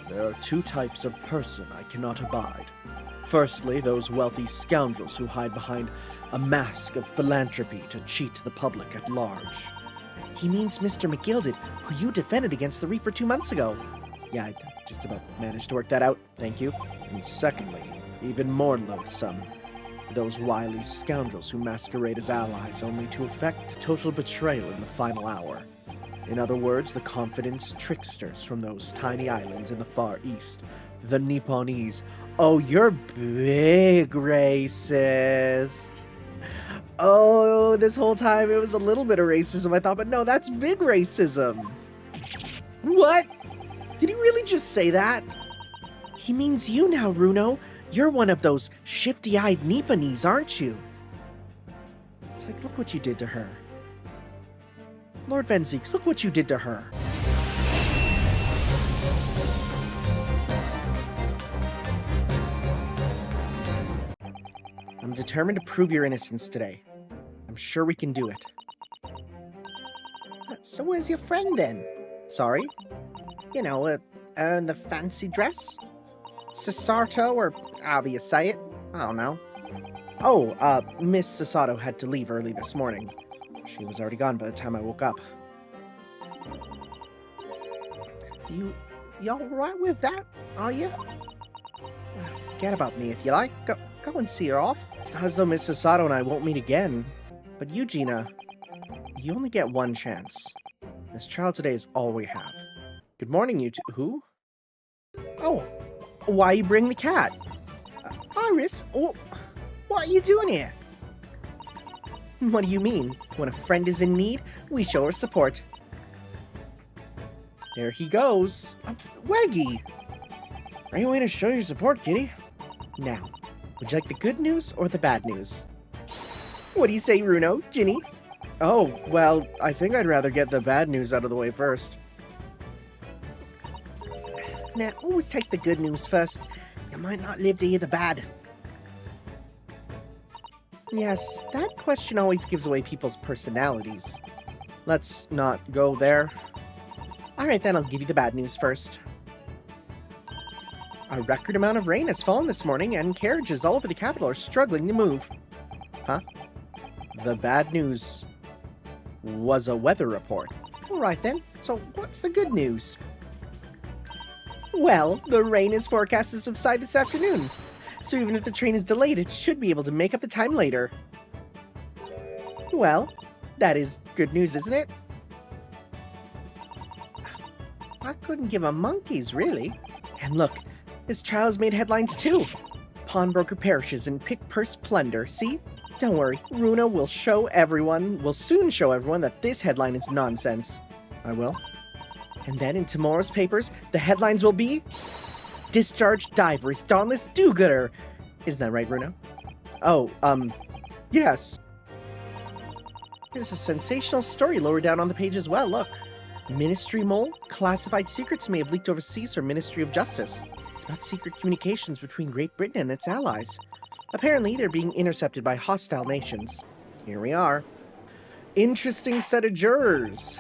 There are two types of person I cannot abide. Firstly, those wealthy scoundrels who hide behind a mask of philanthropy to cheat the public at large. He means Mr. McGilded, who you defended against the Reaper 2 months ago. Yeah, I just about managed to work that out, thank you. And secondly, even more loathsome, those wily scoundrels who masquerade as allies only to effect total betrayal in the final hour. In other words, the confidence tricksters from those tiny islands in the Far East, the Nipponese. Oh, you're big racist. Oh, this whole time it was a little bit of racism, I thought, but no, that's big racism. What? Did he really just say that? He means you now, Runo. You're one of those shifty-eyed Nipponese, aren't you? It's like, look what you did to her. Lord Venzeeks, look what you did to her. I'm determined to prove your innocence today. I'm sure we can do it. So where's your friend then? Sorry? You know, in the fancy dress? Sasato, or however you say it. I don't know. Oh, Miss Sasato had to leave early this morning. She was already gone by the time I woke up. You alright with that, are you? Forget about me if you like. Go and see her off. It's not as though Miss Sasato and I won't meet again. But you, Gina, you only get one chance. This trial today is all we have. Good morning, you two. Who? Oh, why you bring the cat? Iris, what are you doing here? What do you mean? When a friend is in need, we show her support. There he goes. Waggy! Great way to show your support, kitty. Now, would you like the good news or the bad news? What do you say, Runo? Ginny? Oh, well, I think I'd rather get the bad news out of the way first. Now, always take the good news first. You might not live to hear the bad. Yes, that question always gives away people's personalities. Let's not go there. Alright then, I'll give you the bad news first. A record amount of rain has fallen this morning, and carriages all over the capital are struggling to move. Huh? The bad news was a weather report. Alright then, so what's the good news? Well, the rain is forecast to subside this afternoon. So even if the train is delayed, it should be able to make up the time later. Well, that is good news, isn't it? I couldn't give a monkey's, really. And look, this trial has made headlines too. Pawnbroker perishes in pick purse plunder. See? Don't worry, Runo will soon show everyone that this headline is nonsense. I will. And then in tomorrow's papers, the headlines will be... Discharged diver is dauntless do-gooder. Isn't that right, Runo? Oh, yes. There's a sensational story lower down on the page as well, look. Ministry mole? Classified secrets may have leaked overseas from Ministry of Justice. It's about secret communications between Great Britain and its allies. Apparently, they're being intercepted by hostile nations. Here we are. Interesting set of jurors.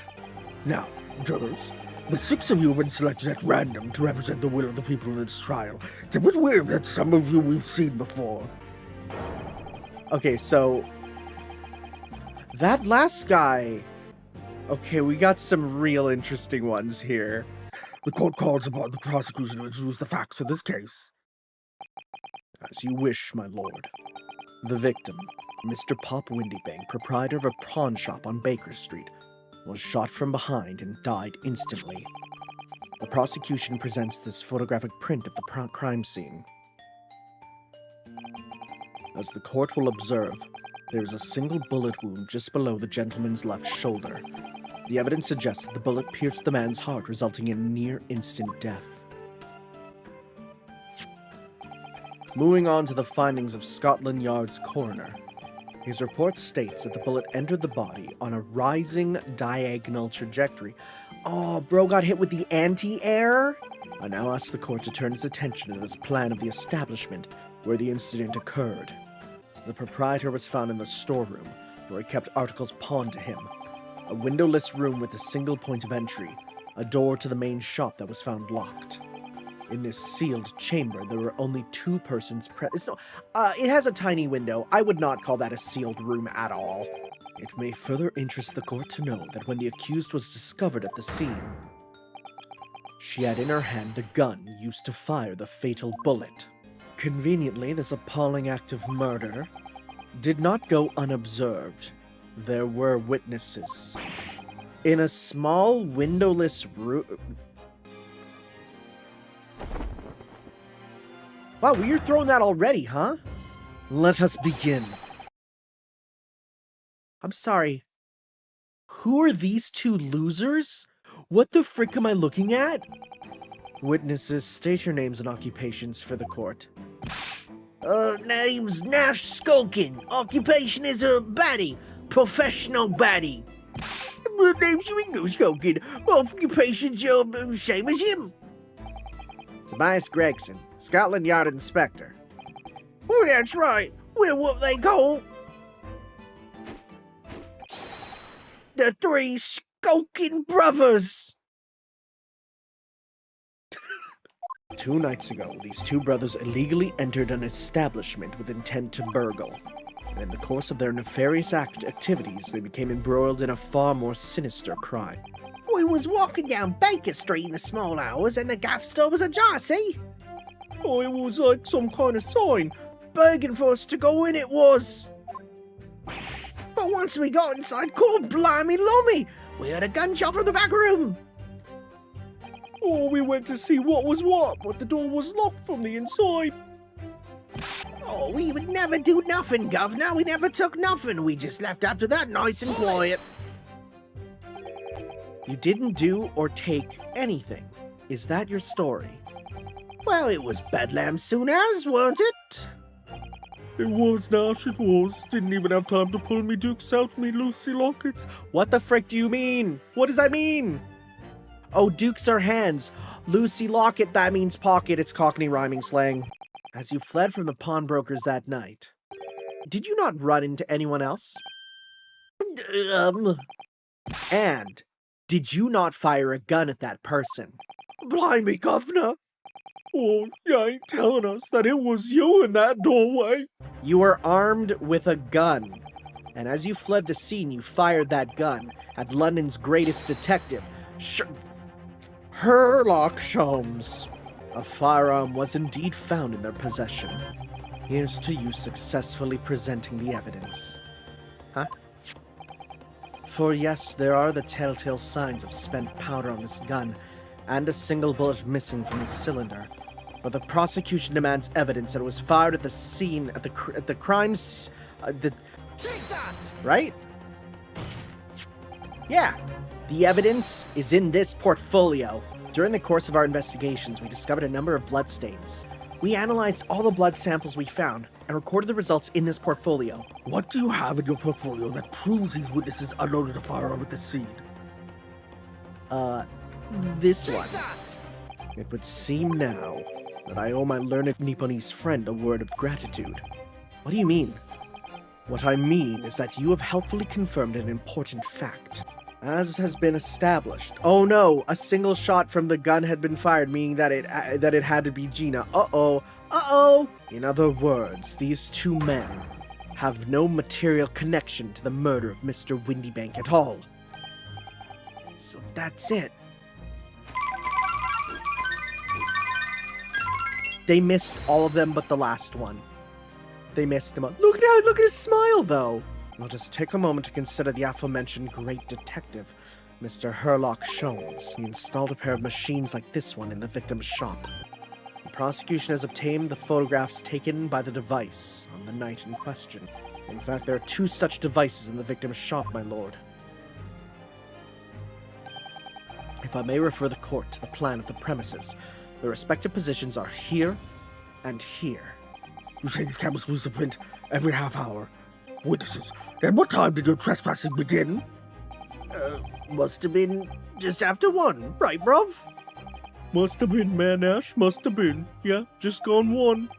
Now, jurors, the 6 of you have been selected at random to represent the will of the people in this trial. It's a bit weird that some of you we've seen before. Okay, so... that last guy... Okay, we got some real interesting ones here. The court calls upon the prosecution to introduce the facts for this case. As you wish, my lord. The victim, Mr. Pop Windybank, proprietor of a pawn shop on Baker Street, was shot from behind and died instantly. The prosecution presents this photographic print of the crime scene. As the court will observe, there is a single bullet wound just below the gentleman's left shoulder. The evidence suggests that the bullet pierced the man's heart, resulting in near-instant death. Moving on to the findings of Scotland Yard's coroner. His report states that the bullet entered the body on a rising diagonal trajectory. Oh, bro got hit with the anti-air? I now ask the court to turn its attention to this plan of the establishment where the incident occurred. The proprietor was found in the storeroom, where he kept articles pawned to him. A windowless room with a single point of entry, a door to the main shop that was found locked. In this sealed chamber, there were only 2 persons present. It has a tiny window. I would not call that a sealed room at all. It may further interest the court to know that when the accused was discovered at the scene, she had in her hand the gun used to fire the fatal bullet. Conveniently, this appalling act of murder did not go unobserved. There were witnesses. In a small, windowless room... Wow, well, you're throwing that already, huh? Let us begin. I'm sorry. Who are these 2 losers? What the frick am I looking at? Witnesses, state your names and occupations for the court. Name's Nash Skulkin. Occupation is a baddie. Professional baddie. My name's Ringo Skulkin. Occupation's same as him. Tobias Gregson, Scotland Yard Inspector. Oh, that's right. We're what they call the 3 Skulkin Brothers. 2 nights ago, these 2 brothers illegally entered an establishment with intent to burgle. And in the course of their nefarious activities, they became embroiled in a far more sinister crime. We was walking down Baker Street in the small hours and the gaff store was ajar, see? Oh, it was like some kind of sign. Begging for us to go in, it was. But once we got inside, God blimey lummy, we heard a gunshot from the back room. Oh, we went to see what was what, but the door was locked from the inside. Oh, we would never do nothing, governor. We never took nothing. We just left after that nice and quiet. You didn't do or take anything. Is that your story? Well, it was bedlam soon as, weren't it? It was, Nash, it was. Didn't even have time to pull me Dukes out me Lucy lockets. What the frick do you mean? What does that mean? Oh, Dukes are hands. Lucy locket, that means pocket. It's Cockney rhyming slang. As you fled from the pawnbrokers that night, did you not run into anyone else? And did you not fire a gun at that person? Blimey, governor. Oh, you ain't telling us that it was you in that doorway. You were armed with a gun. And as you fled the scene, you fired that gun at London's greatest detective, Sherlock Holmes. A firearm was indeed found in their possession. Here's to you successfully presenting the evidence. Huh? For yes, there are the telltale signs of spent powder on this gun, and a single bullet missing from the cylinder. But the prosecution demands evidence that it was fired at the scene, at the crimes, Take that! right? Yeah, the evidence is in this portfolio. During the course of our investigations, we discovered a number of bloodstains. We analyzed all the blood samples we found and recorded the results in this portfolio. What do you have in your portfolio that proves these witnesses unloaded a firearm at the scene? This Take one. that! It would seem now that I owe my learned Nipponese friend a word of gratitude. What do you mean? What I mean is that you have helpfully confirmed an important fact. As has been established. Oh no, a single shot from the gun had been fired, meaning that it had to be Gina. Uh-oh. Uh-oh! In other words, these 2 men have no material connection to the murder of Mr. Windybank at all. So that's it. They missed all of them but the last one. They missed him. Look at his smile, though. I'll just take a moment to consider the aforementioned great detective, Mr. Sherlock Holmes. He installed a pair of machines like this one in the victim's shop. The prosecution has obtained the photographs taken by the device on the night in question. In fact, there are 2 such devices in the victim's shop, my lord. If I may refer the court to the plan of the premises, the respective positions are here and here. You say these cameras lose a print every half hour. Witnesses, at what time did your trespassing begin? Must have been just after 1, right, bruv? Must have been, man, Ash. Must have been. Yeah, just gone 1.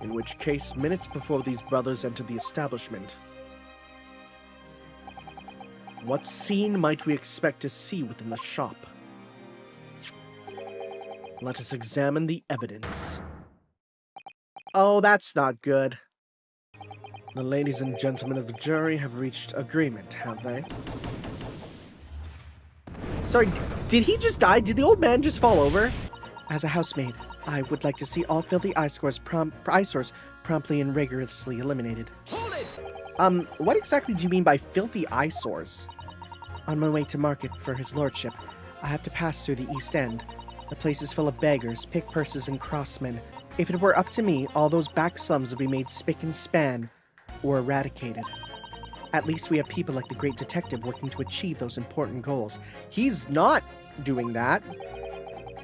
In which case, minutes before these brothers entered the establishment. What scene might we expect to see within the shop? Let us examine the evidence. Oh, that's not good. The ladies and gentlemen of the jury have reached agreement, have they? Sorry, did he just die? Did the old man just fall over? As a housemaid, I would like to see all filthy eyesores promptly and rigorously eliminated. Hold it! What exactly do you mean by filthy eyesores? On my way to market for his lordship, I have to pass through the East End. The place is full of beggars, pick-purses, and crossmen. If it were up to me, all those back slums would be made spick and span, or eradicated. At least we have people like the great detective working to achieve those important goals. He's not doing that.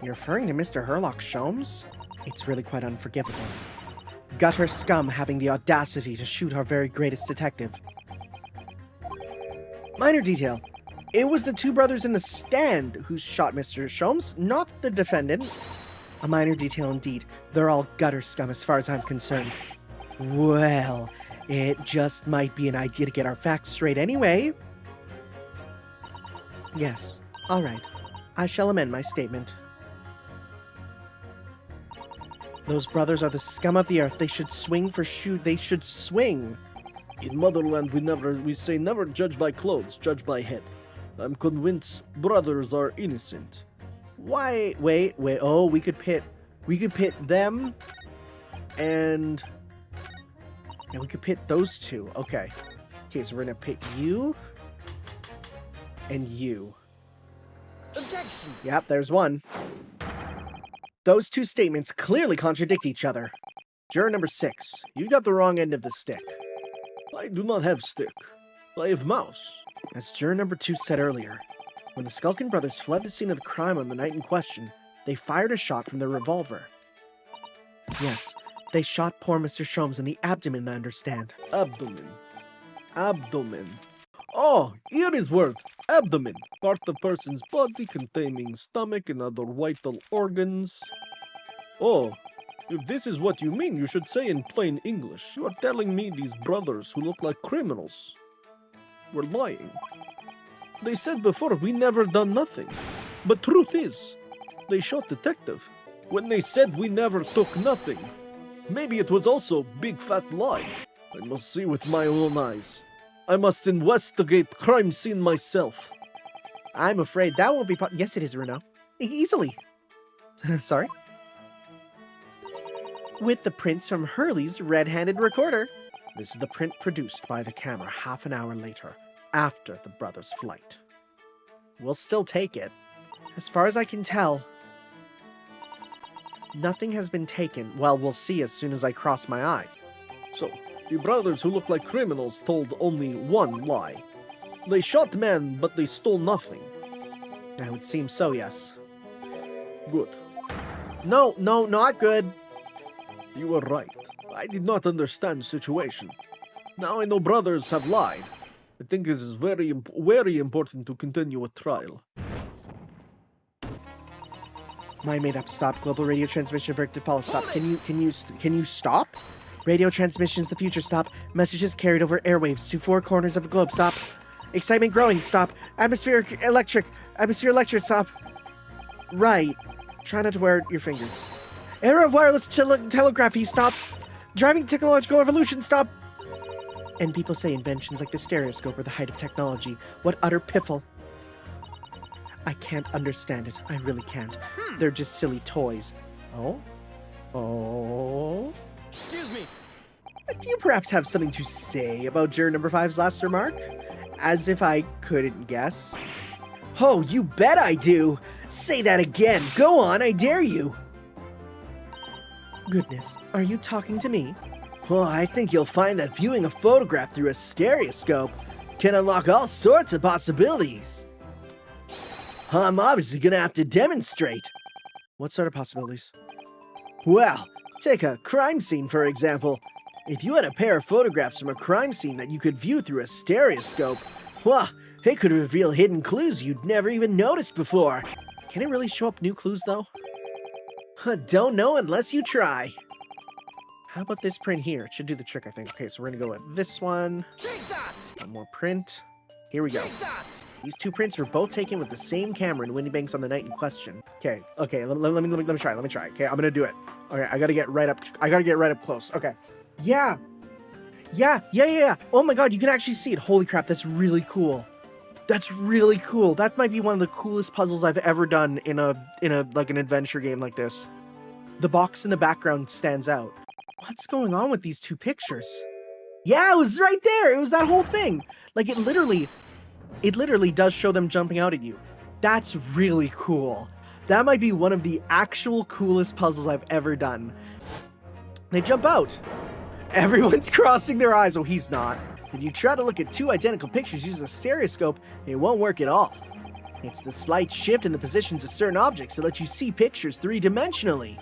You're referring to Mr. Herlock Sholmes? It's really quite unforgivable. Gutter scum having the audacity to shoot our very greatest detective. Minor detail. It was the two brothers in the stand who shot Mr. Sholmes, not the defendant. A minor detail indeed. They're all gutter scum as far as I'm concerned. Well, it just might be an idea to get our facts straight anyway. Yes, all right. I shall amend my statement. Those brothers are the scum of the earth. They should swing for shoot. They should swing. In Motherland, we say never judge by clothes, judge by head. I'm convinced brothers are innocent. Why? Wait. Oh, we could pit them, and yeah, we could pit those two. Okay. Okay, so we're gonna pit you and you. Objection! Yep, there's one. Those two statements clearly contradict each other. Juror number 6, you got the wrong end of the stick. I do not have stick. I have mouse. As juror number 2 said earlier, when the Skulkin brothers fled the scene of the crime on the night in question, they fired a shot from their revolver. Yes, they shot poor Mr. Sholmes in the abdomen, I understand. Abdomen. Oh, here is word. Abdomen. Part of person's body containing stomach and other vital organs. Oh, if this is what you mean, you should say in plain English. You are telling me these brothers who look like criminals were lying. They said before we never done nothing. But truth is, they shot detective when they said we never took nothing. Maybe it was also big fat lie. I must see with my own eyes. I must investigate crime scene myself. I'm afraid that won't be yes, it is, Runo. Easily. Sorry? With the prints from Hurley's red-handed recorder. This is the print produced by the camera half an hour later, after the brothers' flight. We'll still take it. As far as I can tell, nothing has been taken. Well, we'll see as soon as I cross my eyes. So, the brothers who look like criminals told only one lie. They shot men, but they stole nothing. That would seem so, yes. Good. No, not good. You were right. I did not understand the situation. Now I know brothers have lied. I think this is very important to continue a trial. My made-up stop. Global radio transmission verdict follow. Stop. Can you stop? Radio transmissions, the future. Stop. Messages carried over airwaves to 4 corners of the globe. Stop. Excitement growing. Stop. Atmosphere electric. Stop. Right. Try not to wear your fingers. Era of wireless telegraphy. Stop. Driving technological evolution. Stop. And people say inventions like the stereoscope are the height of technology. What utter piffle. I can't understand it. I really can't. They're just silly toys. Oh? Excuse me. Do you perhaps have something to say about juror number 5's last remark? As if I couldn't guess. Oh, you bet I do! Say that again! Go on, I dare you! Goodness, are you talking to me? Well, I think you'll find that viewing a photograph through a stereoscope can unlock all sorts of possibilities. I'm obviously gonna have to demonstrate. What sort of possibilities? Well, take a crime scene, for example. If you had a pair of photographs from a crime scene that you could view through a stereoscope, well, it could reveal hidden clues you'd never even noticed before. Can it really show up new clues, though? Don't know unless you try. How about this print here? It should do the trick, I think. Okay, so we're gonna go with this one. Take that! One more print. Here we go. Take that! These two prints were both taken with the same camera in Windy Banks on the night in question. Okay, let me try. Okay, I'm gonna do it. Okay, I gotta get right up close. Okay. Yeah. Oh my god, you can actually see it. Holy crap, that's really cool. That's really cool. That might be one of the coolest puzzles I've ever done in a like an adventure game like this. The box in the background stands out. What's going on with these two pictures? Yeah, it was right there. It was that whole thing. Like it literally does show them jumping out at you. That's really cool. That might be one of the actual coolest puzzles I've ever done. They jump out. Everyone's crossing their eyes. Oh, he's not. If you try to look at two identical pictures using a stereoscope, it won't work at all. It's the slight shift in the positions of certain objects that lets you see pictures three-dimensionally.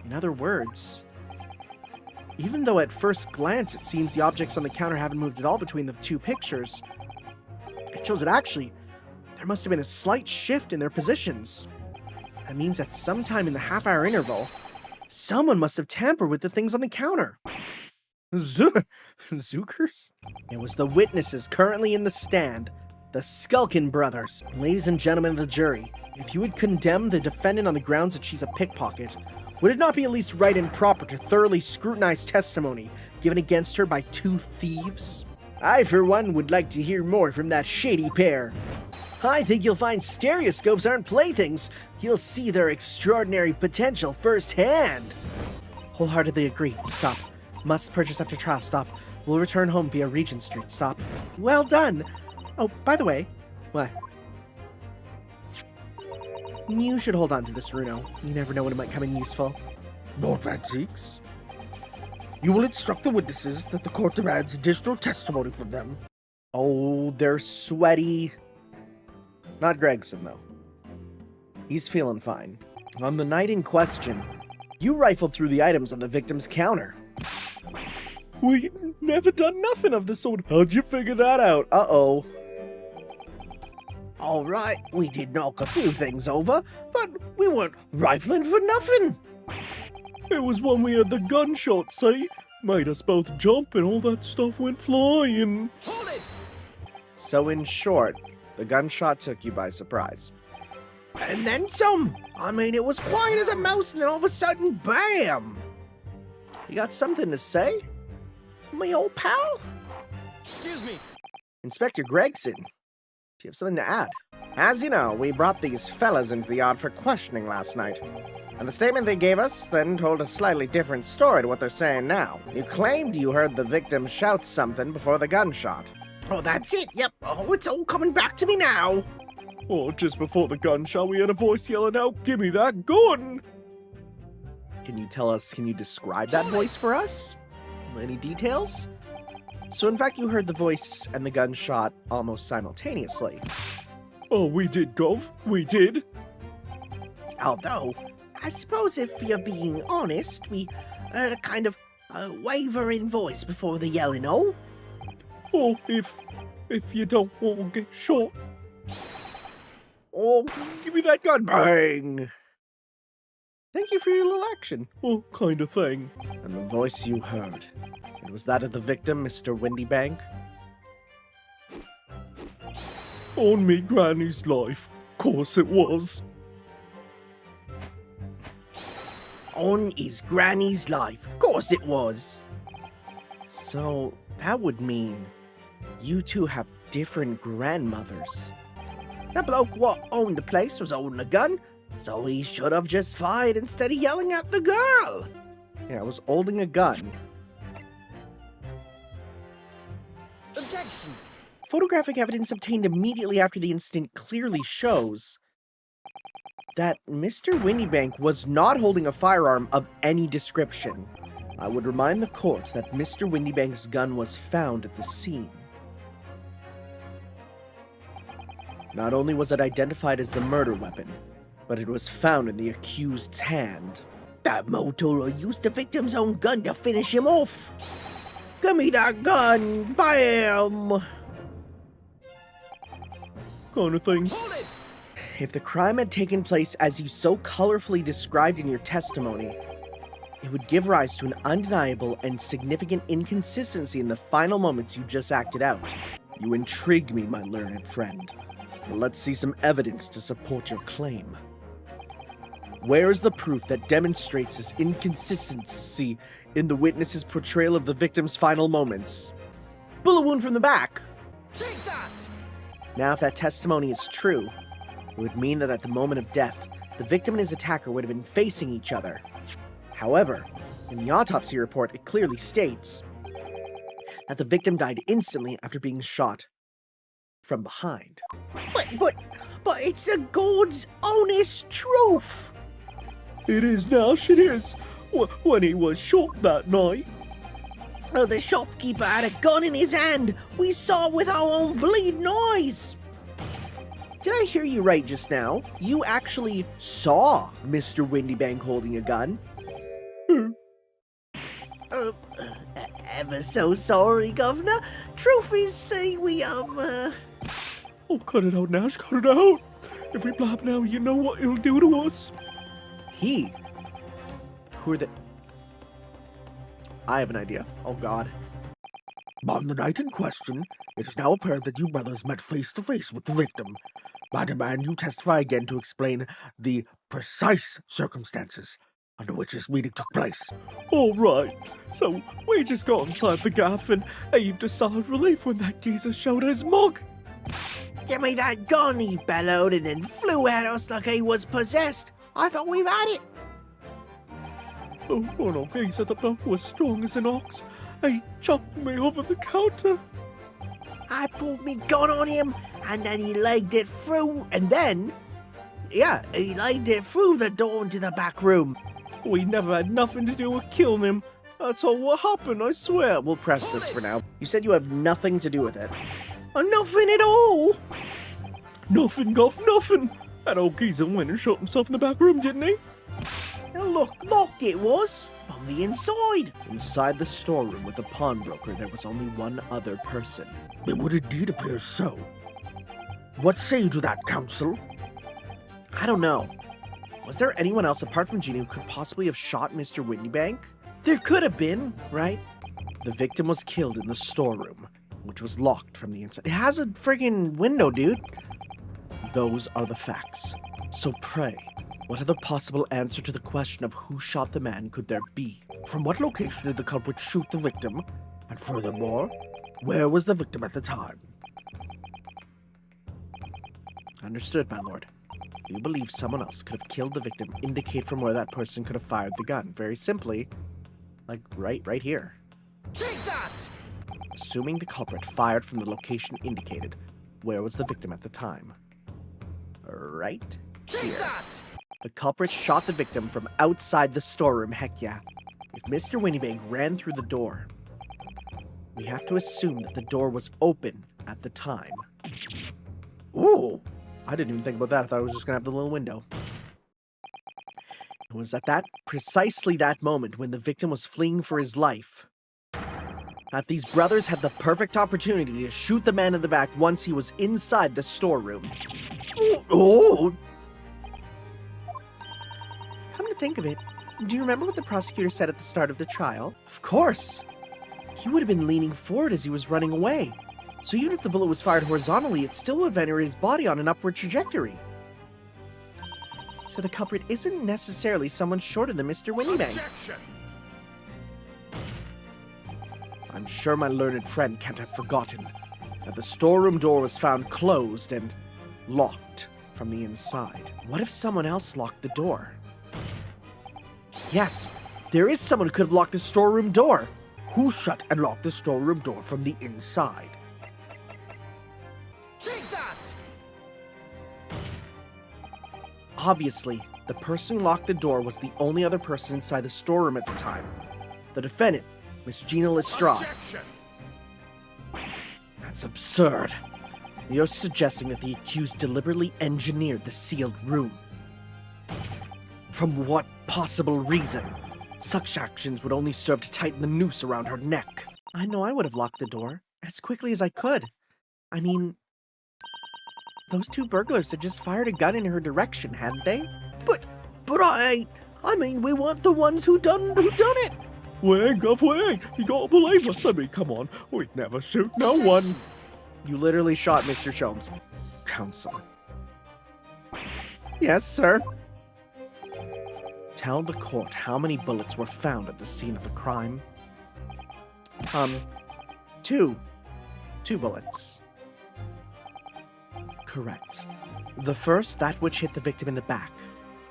In other words, even though at first glance it seems the objects on the counter haven't moved at all between the two pictures, it shows that actually there must have been a slight shift in their positions. That means that sometime in the half-hour interval, someone must have tampered with the things on the counter. Zookers? It was the witnesses currently in the stand, the Skulkin brothers. Ladies and gentlemen of the jury, if you would condemn the defendant on the grounds that she's a pickpocket, would it not be at least right and proper to thoroughly scrutinize testimony given against her by two thieves? I, for one, would like to hear more from that shady pair. I think you'll find stereoscopes aren't playthings. You'll see their extraordinary potential firsthand. Wholeheartedly agree. Stop. Must purchase after trial. Stop. We'll return home via Regent Street. Stop. Well done. Oh, by the way, what? You should hold on to this, Runo. You never know when it might come in useful. Lord Van Zeeks, you will instruct the witnesses that the court demands additional testimony from them. Oh, they're sweaty. Not Gregson, though. He's feeling fine. On the night in question, you rifled through the items on the victim's counter. We never done nothing of the sort. How'd you figure that out? Uh-oh. All right, we did knock a few things over, but we weren't rifling for nothing. It was when we had the gunshot, see? Made us both jump and all that stuff went flying. Hold it! So in short, the gunshot took you by surprise. And then some. I mean, it was quiet as a mouse, and then all of a sudden, bam! You got something to say? My old pal? Excuse me. Inspector Gregson, do you have something to add? As you know, we brought these fellas into the yard for questioning last night. And the statement they gave us then told a slightly different story to what they're saying now. You claimed you heard the victim shout something before the gunshot. Oh, that's it. Yep. Oh, it's all coming back to me now. Oh, just before the gunshot, we had a voice yelling out, "Give me that gun!" Can you describe that voice for us? Any details? So in fact, you heard the voice and the gunshot almost simultaneously. Oh, we did, Gov. We did. Although, I suppose if you're being honest, we heard a kind of wavering voice before the yelling, oh? Oh, if you don't want to get shot. Oh, give me that gun. Bang! Thank you for your little action. Oh, kind of thing. And the voice you heard, it was that of the victim, Mr. Windybank? On me granny's life. Course it was. On his granny's life. Course it was. So, that would mean you two have different grandmothers. The bloke what owned the place was holding a gun, so he should have just fired instead of yelling at the girl. Yeah, I was holding a gun. Objection. Photographic evidence obtained immediately after the incident clearly shows that Mr. Windybank was not holding a firearm of any description. I would remind the court that Mr. Windybank's gun was found at the scene. Not only was it identified as the murder weapon, but it was found in the accused's hand. That Motoro used the victim's own gun to finish him off. Give me that gun! Bam! Kind of thing. Hold it! If the crime had taken place as you so colorfully described in your testimony, it would give rise to an undeniable and significant inconsistency in the final moments you just acted out. You intrigue me, my learned friend. Let's see some evidence to support your claim. Where is the proof that demonstrates this inconsistency in the witness's portrayal of the victim's final moments? Bullet wound from the back. Take that! Now, if that testimony is true, it would mean that at the moment of death, the victim and his attacker would have been facing each other. However, in the autopsy report, it clearly states that the victim died instantly after being shot from behind. But it's the God's honest truth! It is, Nash, it is. When he was shot that night. Oh, the shopkeeper had a gun in his hand. We saw it with our own bleeding eyes. Did I hear you right just now? You actually saw Mr. Windybank holding a gun? Ever so sorry, Governor. Truth is, say we, Oh, cut it out, Nash, cut it out. If we blab now, you know what it'll do to us. Who are the... I have an idea. Oh, God. On the night in question, it is now apparent that you brothers met face to face with the victim. I demand you testify again to explain the precise circumstances under which this meeting took place. All right, so we just got inside the gaff and heaved a sigh of relief when that geezer showed his mug. Give me that gun, he bellowed, and then flew at us like he was possessed. I thought we've had it. Oh, poor old geezer, the bloke was strong as an ox. He chopped me over the counter. I pulled me gun on him, and then he legged it through, and then... yeah, he legged it through the door into the back room. We never had nothing to do with killing him. That's all what happened, I swear. We'll press this for now. You said you have nothing to do with it. Nothing at all. Nothing, Goff, nothing. That old geezer went and shot himself in the back room, didn't he? Now look, locked it was. On the inside. Inside the storeroom with the pawnbroker, there was only one other person. It would indeed appear so. What say you to that, counsel? I don't know. Was there anyone else apart from Gina who could possibly have shot Mr. Windybank? There could have been, right? The victim was killed in the storeroom, which was locked from the inside. It has a friggin' window, dude. Those are the facts. So pray, what other possible answer to the question of who shot the man could there be? From what location did the culprit shoot the victim? And furthermore, where was the victim at the time? Understood, my lord. You believe someone else could have killed the victim, indicate from where that person could have fired the gun. Very simply, like right here. Take that! Assuming the culprit fired from the location indicated, where was the victim at the time? Right Take here. that! The culprit shot the victim from outside the storeroom, heck yeah. If Mr. Windybank ran through the door, we have to assume that the door was open at the time. Ooh! I didn't even think about that. I thought it was just gonna have the little window. It was at precisely that moment when the victim was fleeing for his life that these brothers had the perfect opportunity to shoot the man in the back once he was inside the storeroom. Oh! Come to think of it, do you remember what the prosecutor said at the start of the trial? Of course! He would have been leaning forward as he was running away. So even if the bullet was fired horizontally, it still would have entered his body on an upward trajectory. So the culprit isn't necessarily someone shorter than Mr. Windybank. Objection! I'm sure my learned friend can't have forgotten that the storeroom door was found closed and locked from the inside. What if someone else locked the door? Yes, there is someone who could have locked the storeroom door. Who shut and locked the storeroom door from the inside? Take that! Obviously, the person who locked the door was the only other person inside the storeroom at the time. The defendant, Miss Gina Lestrade. Objection! That's absurd. You're suggesting that the accused deliberately engineered the sealed room. From what possible reason? Such actions would only serve to tighten the noose around her neck. I know I would have locked the door as quickly as I could. I mean, those two burglars had just fired a gun in her direction, hadn't they? But I mean, we weren't the ones who done it. We ain't, Gov, we ain't. You gotta believe us. I mean, come on. We'd never shoot no one. You literally shot Mr. Sholmes. Counsel. Yes, sir. Tell the court how many bullets were found at the scene of the crime. Two. 2 bullets. Correct. The first, that which hit the victim in the back,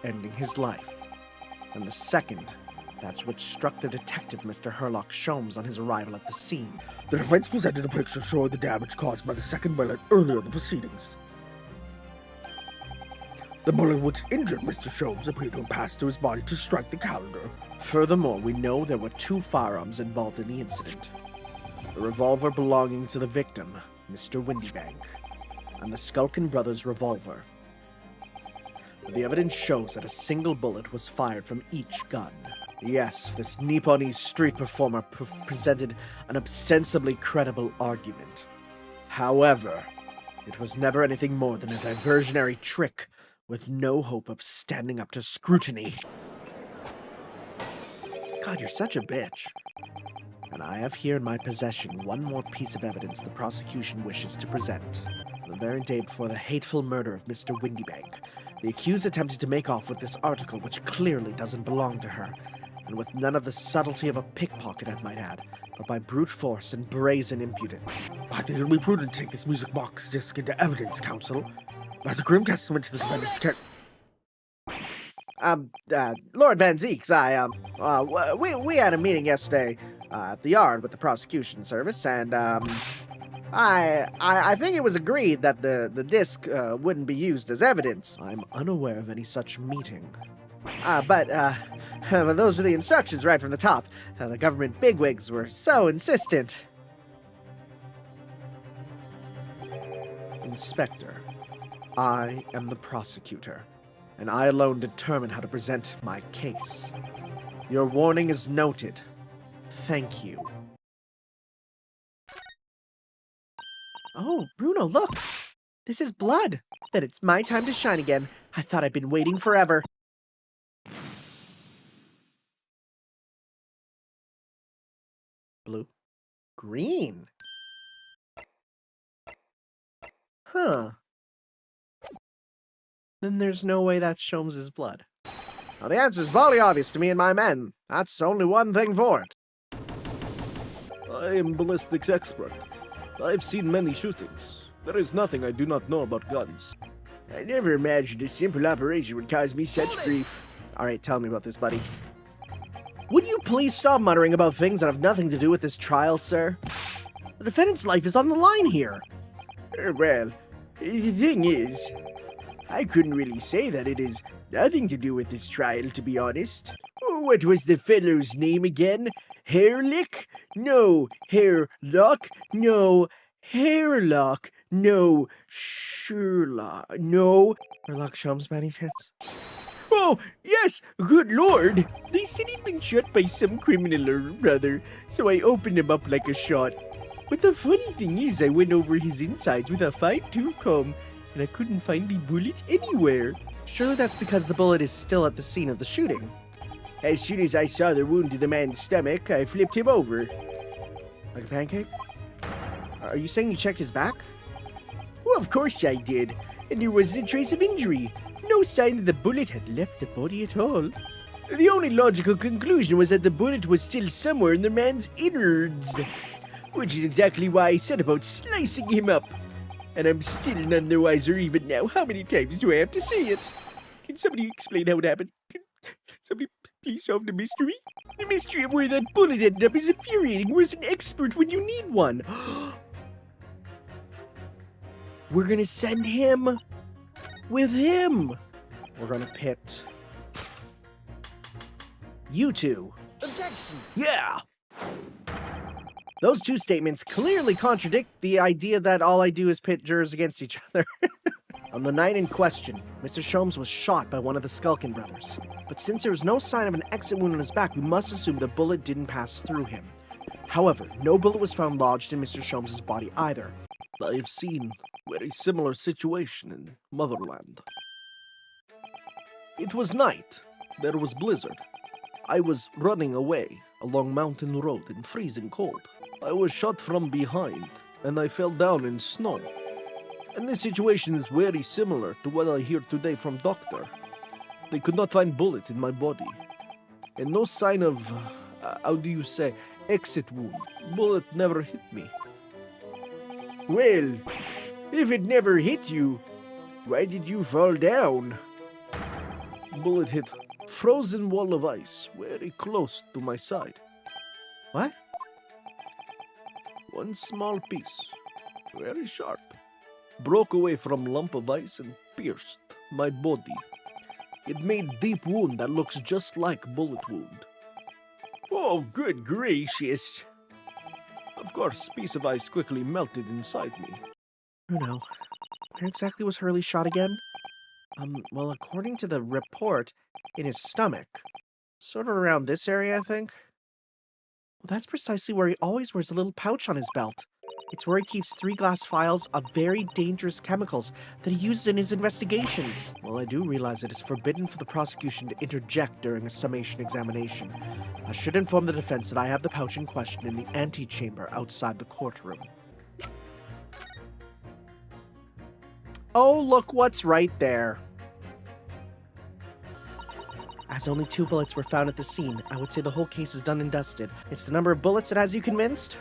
ending his life. And the second, that which struck the detective, Mr. Herlock Sholmes, on his arrival at the scene. The defense presented a picture showing the damage caused by the second bullet earlier in the proceedings. The bullet which injured Mr. Sholmes appeared to have passed through his body to strike the calendar. Furthermore, we know there were 2 firearms involved in the incident. The revolver belonging to the victim, Mr. Windybank, and the Skulkin brothers' revolver. The evidence shows that a single bullet was fired from each gun. Yes, this Nipponese street performer presented an ostensibly credible argument. However, it was never anything more than a diversionary trick with no hope of standing up to scrutiny. God, you're such a bitch. And I have here in my possession one more piece of evidence the prosecution wishes to present. The very day before the hateful murder of Mr. Windybank, the accused attempted to make off with this article which clearly doesn't belong to her, and with none of the subtlety of a pickpocket, I might add, but by brute force and brazen impudence. I think it'll be prudent to take this music box disc into evidence, counsel, as a grim testament to the defendant's character. Lord Van Zeeks, we had a meeting yesterday at the yard with the prosecution service, and I think it was agreed that the disc wouldn't be used as evidence. I'm unaware of any such meeting. But those were the instructions right from the top. The government bigwigs were so insistent. Inspector, I am the prosecutor, and I alone determine how to present my case. Your warning is noted. Thank you. Oh, Bruno, look! This is blood! Then it's my time to shine again. I thought I'd been waiting forever. Blue. Green. Huh. Then there's no way that's Sholmes' blood. Now, the answer's bally obvious to me and my men. That's only one thing for it. I am ballistics expert. I've seen many shootings. There is nothing I do not know about guns. I never imagined a simple operation would cause me such grief. Alright, tell me about this, buddy. Would you please stop muttering about things that have nothing to do with this trial, sir? The defendant's life is on the line here. Well, the thing is, I couldn't really say that it is nothing to do with this trial, to be honest. What was the fellow's name again? Hairlick? No. Hairlock? No. Hairlock? No. Sherlock? No. Sherlock Sholmes, by any chance? Oh, yes, good lord. They said he'd been shot by some criminal or other, so I opened him up like a shot. But the funny thing is, I went over his insides with a fine-tooth comb, and I couldn't find the bullet anywhere. Surely that's because the bullet is still at the scene of the shooting. As soon as I saw the wound to the man's stomach, I flipped him over. Like a pancake? Are you saying you checked his back? Well, of course I did, and there wasn't a trace of injury. No sign that the bullet had left the body at all. The only logical conclusion was that the bullet was still somewhere in the man's innards, which is exactly why I set about slicing him up. And I'm still none the wiser even now. How many times do I have to say it? Can somebody explain how it happened? Can somebody please solve the mystery? The mystery of where that bullet ended up is infuriating. Where's an expert when you need one? We're gonna send him with him. We're gonna pit you two. Objection! Yeah! Those two statements clearly contradict the idea that all I do is pit jurors against each other. On the night in question, Mr. Sholmes was shot by one of the Skulkin brothers. But since there is no sign of an exit wound on his back, we must assume the bullet didn't pass through him. However, no bullet was found lodged in Mr. Sholmes' body either. I have seen a very similar situation in Motherland. It was night. There was blizzard. I was running away along Mountain Road in freezing cold. I was shot from behind and I fell down in snow. And this situation is very similar to what I hear today from doctor. They could not find bullet in my body. And no sign of, how do you say, exit wound. Bullet never hit me. Well, if it never hit you, why did you fall down? Bullet hit frozen wall of ice very close to my side. What? One small piece, very sharp, broke away from lump of ice and pierced my body. It made deep wound that looks just like bullet wound. Oh, good gracious. Of course, piece of ice quickly melted inside me. Bruno, where exactly was Hurley shot again? Well, according to the report, in his stomach. Sort of around this area, I think. Well, that's precisely where he always wears a little pouch on his belt. It's where he keeps 3 glass vials of very dangerous chemicals that he uses in his investigations. Well, I do realize it is forbidden for the prosecution to interject during a summation examination. I should inform the defense that I have the pouch in question in the antechamber outside the courtroom. Oh, look what's right there. As only 2 bullets were found at the scene, I would say the whole case is done and dusted. It's the number of bullets that has you convinced?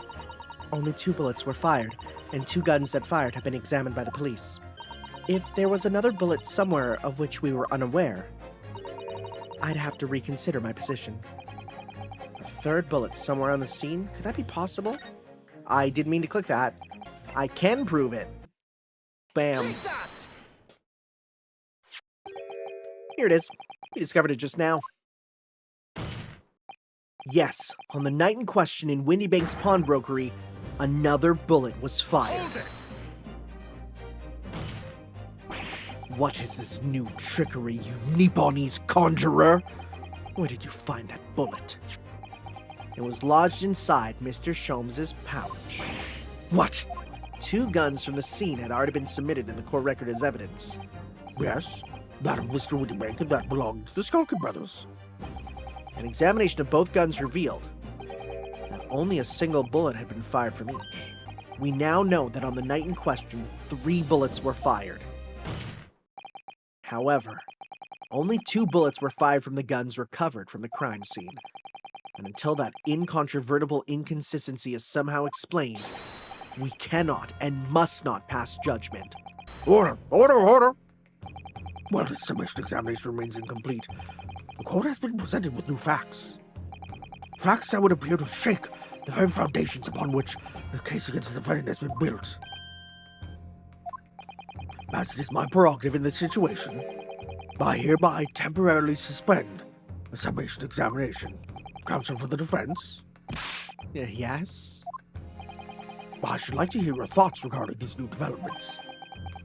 Only 2 bullets were fired, and 2 guns that fired have been examined by the police. If there was another bullet somewhere of which we were unaware, I'd have to reconsider my position. A 3rd bullet somewhere on the scene? Could that be possible? I didn't mean to click that. I can prove it. Bam. Here it is. We discovered it just now. Yes, on the night in question in Windybank's pawnbrokery, another bullet was fired. What is this new trickery, you Nipponese conjurer? Where did you find that bullet? It was lodged inside Mr. Sholmes's pouch. What? 2 guns from the scene had already been submitted in the court record as evidence. Yes, that of Mr. Windybank and that belonged to the Skulkin brothers. An examination of both guns revealed that only a single bullet had been fired from each. We now know that on the night in question, 3 bullets were fired. However, only 2 bullets were fired from the guns recovered from the crime scene. And until that incontrovertible inconsistency is somehow explained, we cannot and must not pass judgment. Order! Order! Order! Well, this summation examination remains incomplete. The court has been presented with new facts. Facts that would appear to shake the very foundations upon which the case against the defendant has been built. As it is my prerogative in this situation, I hereby temporarily suspend the summation examination. Counsel for the defense? Yes? I should like to hear your thoughts regarding these new developments.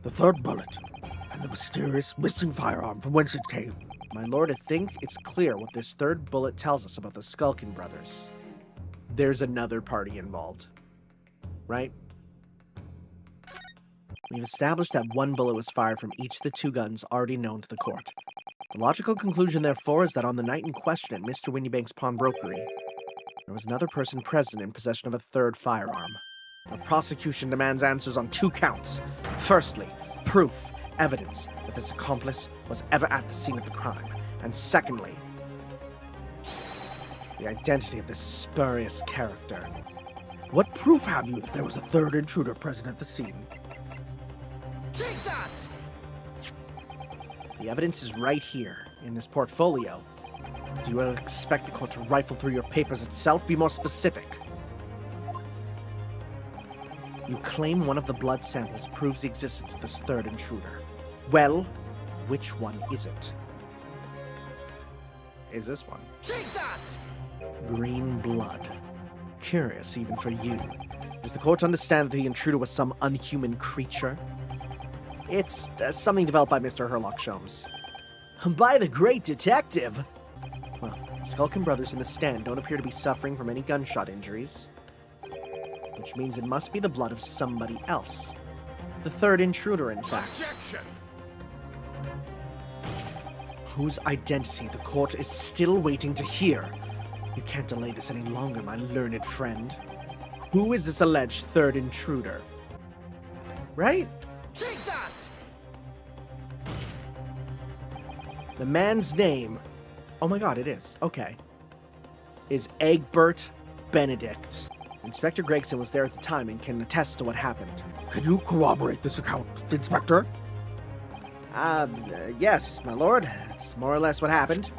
The 3rd bullet, and the mysterious missing firearm from whence it came. My lord, I think it's clear what this 3rd bullet tells us about the Skulkin brothers. There's another party involved. Right? We've established that 1 bullet was fired from each of the 2 guns already known to the court. The logical conclusion, therefore, is that on the night in question at Mr. Windybank's pawnbrokery, there was another person present in possession of a 3rd firearm. The prosecution demands answers on 2 counts. Firstly, proof, evidence that this accomplice was ever at the scene of the crime. And secondly, the identity of this spurious character. What proof have you that there was a 3rd intruder present at the scene? Take that! The evidence is right here, in this portfolio. Do you expect the court to rifle through your papers itself? Be more specific. You claim one of the blood samples proves the existence of this 3rd intruder. Well, which one is it? Is this one? Take that! Green blood. Curious, even for you. Does the court understand that the intruder was some unhuman creature? It's something developed by Mr. Herlock Sholmes. By the great detective! Well, Skulkin brothers in the stand don't appear to be suffering from any gunshot injuries. Which means it must be the blood of somebody else. The 3rd intruder, in fact. Objection! Whose identity the court is still waiting to hear. You can't delay this any longer, my learned friend. Who is this alleged third intruder? Right? Take that! The man's name, oh my god, it is, okay, is Egbert Benedict. Inspector Gregson was there at the time and can attest to what happened. Can you corroborate this account, Inspector? Yes, my lord. That's more or less what happened.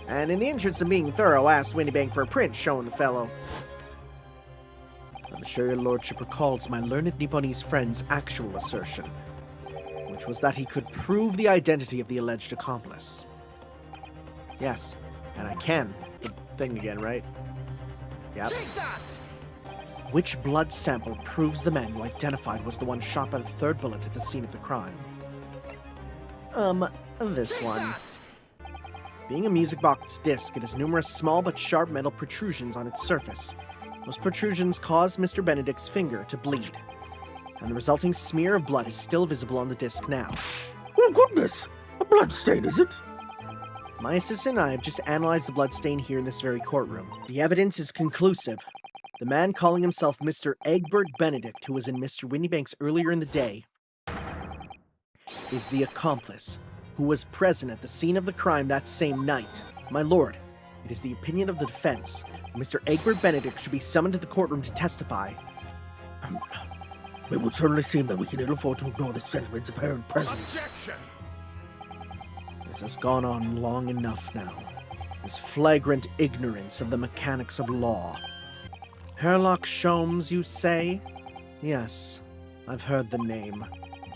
And in the interest of being thorough, I asked Winniebank for a print showing the fellow. I'm sure your lordship recalls my learned Nipponese friend's actual assertion, which was that he could prove the identity of the alleged accomplice. Yes, and I can. The thing again, right? Yep. Take that! Which blood sample proves the man you identified was the one shot by the third bullet at the scene of the crime? This Take one. that! Being a music box disc, it has numerous small but sharp metal protrusions on its surface. Those protrusions caused Mr. Benedict's finger to bleed, and the resulting smear of blood is still visible on the disc now. Oh, goodness! A blood stain, is it? My assistant and I have just analyzed the blood stain here in this very courtroom. The evidence is conclusive. The man calling himself Mr. Egbert Benedict, who was in Mr. Winniebank's earlier in the day, is the accomplice, who was present at the scene of the crime that same night. My lord, it is the opinion of the defense that Mr. Egbert Benedict should be summoned to the courtroom to testify. It would certainly seem that we can ill afford to ignore this gentleman's apparent presence. Objection! This has gone on long enough now. This flagrant ignorance of the mechanics of law. Herlock Sholmes, you say? Yes, I've heard the name.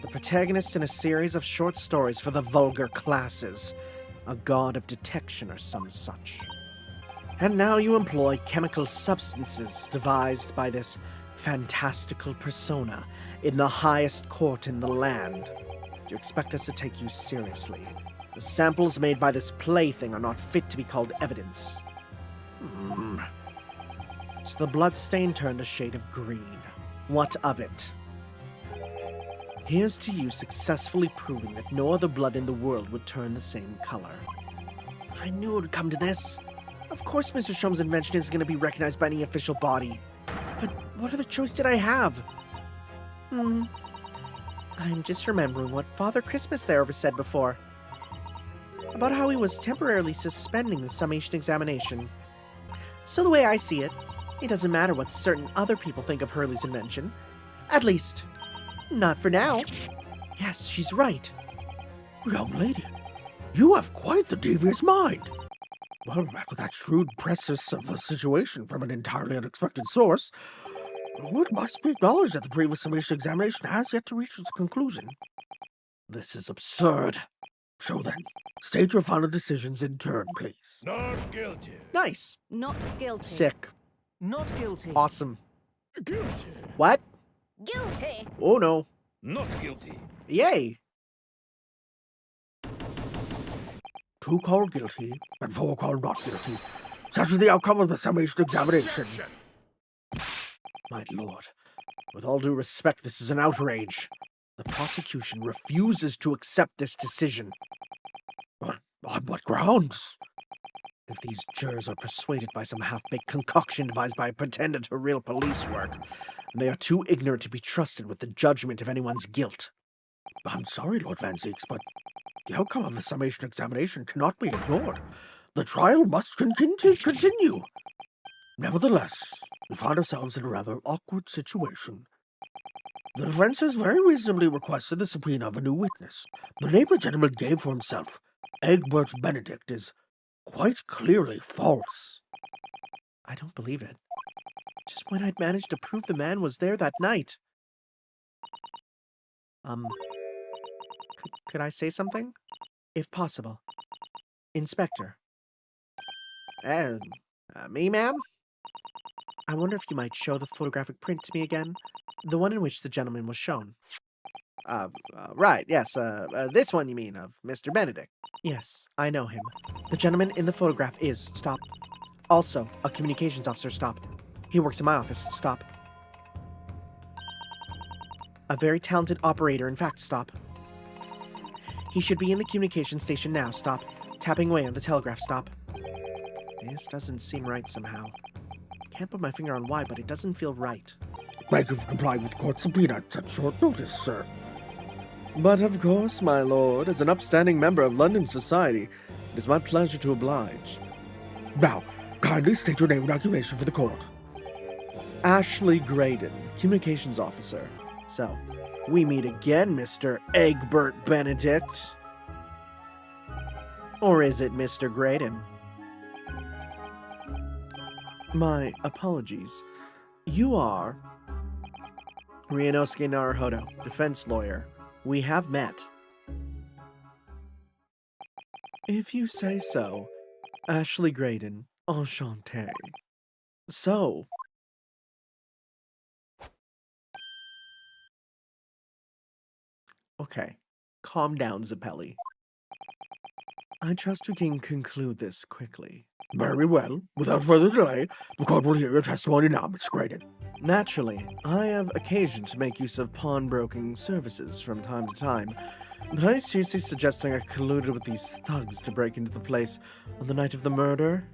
The protagonist in a series of short stories for the vulgar classes. A god of detection or some such. And now you employ chemical substances devised by this fantastical persona in the highest court in the land. Do you expect us to take you seriously? The samples made by this plaything are not fit to be called evidence. So the bloodstain turned a shade of green. What of it? Here's to you successfully proving that no other blood in the world would turn the same color. I knew it would come to this. Of course Mr. Sholmes' invention is going to be recognized by any official body. But what other choice did I have? I'm just remembering what Father Christmas there ever said before. About how he was temporarily suspending the summation examination. So the way I see it, it doesn't matter what certain other people think of Hurley's invention. At least, not for now. Yes, she's right. Young lady, you have quite the devious mind. Well, after that shrewd precis of the situation from an entirely unexpected source, it must be acknowledged that the previous summation examination has yet to reach its conclusion. This is absurd. So then, state your final decisions in turn, please. Not guilty. Nice. Not guilty. Sick. Not guilty. Awesome. Guilty. What? Guilty. Oh no. Not guilty. Yay. 2 called guilty, and 4 called not guilty. Such is the outcome of the summation examination. Objection. My lord, with all due respect, this is an outrage. The prosecution refuses to accept this decision. On what grounds? If these jurors are persuaded by some half-baked concoction devised by a pretender to real police work, they are too ignorant to be trusted with the judgment of anyone's guilt. I'm sorry, Lord Van Zeeks, but the outcome of the summation examination cannot be ignored. The trial must continue. Nevertheless, we find ourselves in a rather awkward situation. The defense has very reasonably requested the subpoena of a new witness. The name the gentleman gave for himself, Egbert Benedict, is quite clearly false. I don't believe it. Just when I'd managed to prove the man was there that night. Could I say something? If possible. Inspector. Me, ma'am? I wonder if you might show the photographic print to me again. The one in which the gentleman was shown. Right, yes, this one you mean, of Mr. Benedict. Yes, I know him. The gentleman in the photograph is, stop. Also, a communications officer, stop. He works in my office, stop. A very talented operator, in fact, stop. He should be in the communication station now, stop. Tapping away on the telegraph, stop. This doesn't seem right somehow. can't put my finger on why, but it doesn't feel right. Thank you for complying with the court subpoena at such short notice, sir. But of course, my lord, as an upstanding member of London society, it is my pleasure to oblige. Now, kindly state your name and occupation for the court. Ashley Graydon, Communications Officer. So, we meet again, Mr. Egbert Benedict. Or is it Mr. Graydon? My apologies. You are Ryunosuke Naruhodo, defense lawyer. We have met. If you say so. Ashley Graydon, enchanté. So, okay, calm down, Zappelli. I trust we can conclude this quickly. Very well. Without further delay, the court will hear your testimony now, Miss Graydon. Naturally, I have occasion to make use of pawnbroking services from time to time, but are you seriously suggesting I colluded with these thugs to break into the place on the night of the murder?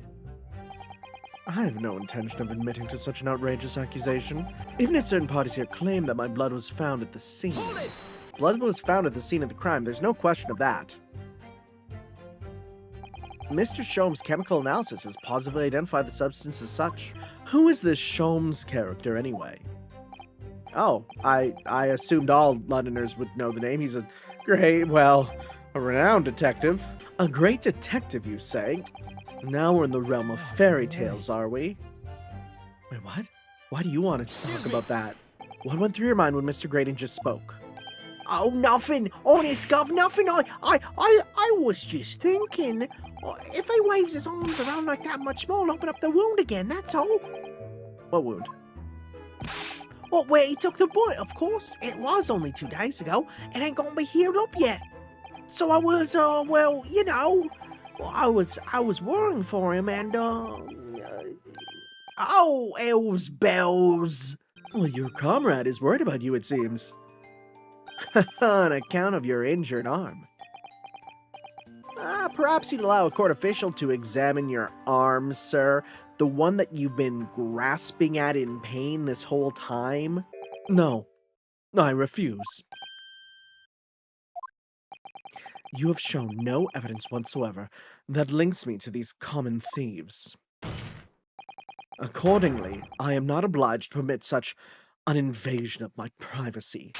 I have no intention of admitting to such an outrageous accusation, even if certain parties here claim that my blood was found at the scene. Blood was found at the scene of the crime, there's no question of that. Mr. Sholmes' chemical analysis has positively identified the substance as such. Who is this Sholmes character, anyway? Oh, I assumed all Londoners would know the name. He's a renowned detective. A great detective, you say? Now we're in the realm of fairy tales, are we? Wait, what? Why do you want to talk about that? What went through your mind when Mr. Graydon just spoke? Oh, nothing. Honest, Gov, nothing. I was just thinking, if he waves his arms around like that much more, I'll open up the wound again, that's all. What wound? Oh, where he took the bullet, of course. It was only 2 days ago. It ain't gonna be healed up yet. So I was, well, you know, I was worrying for him and, oh, elves bells. Well, your comrade is worried about you, it seems. On account of your injured arm. Perhaps you'd allow a court official to examine your arm, sir. The one that you've been grasping at in pain this whole time? No, I refuse. You have shown no evidence whatsoever that links me to these common thieves. Accordingly, I am not obliged to permit such an invasion of my privacy.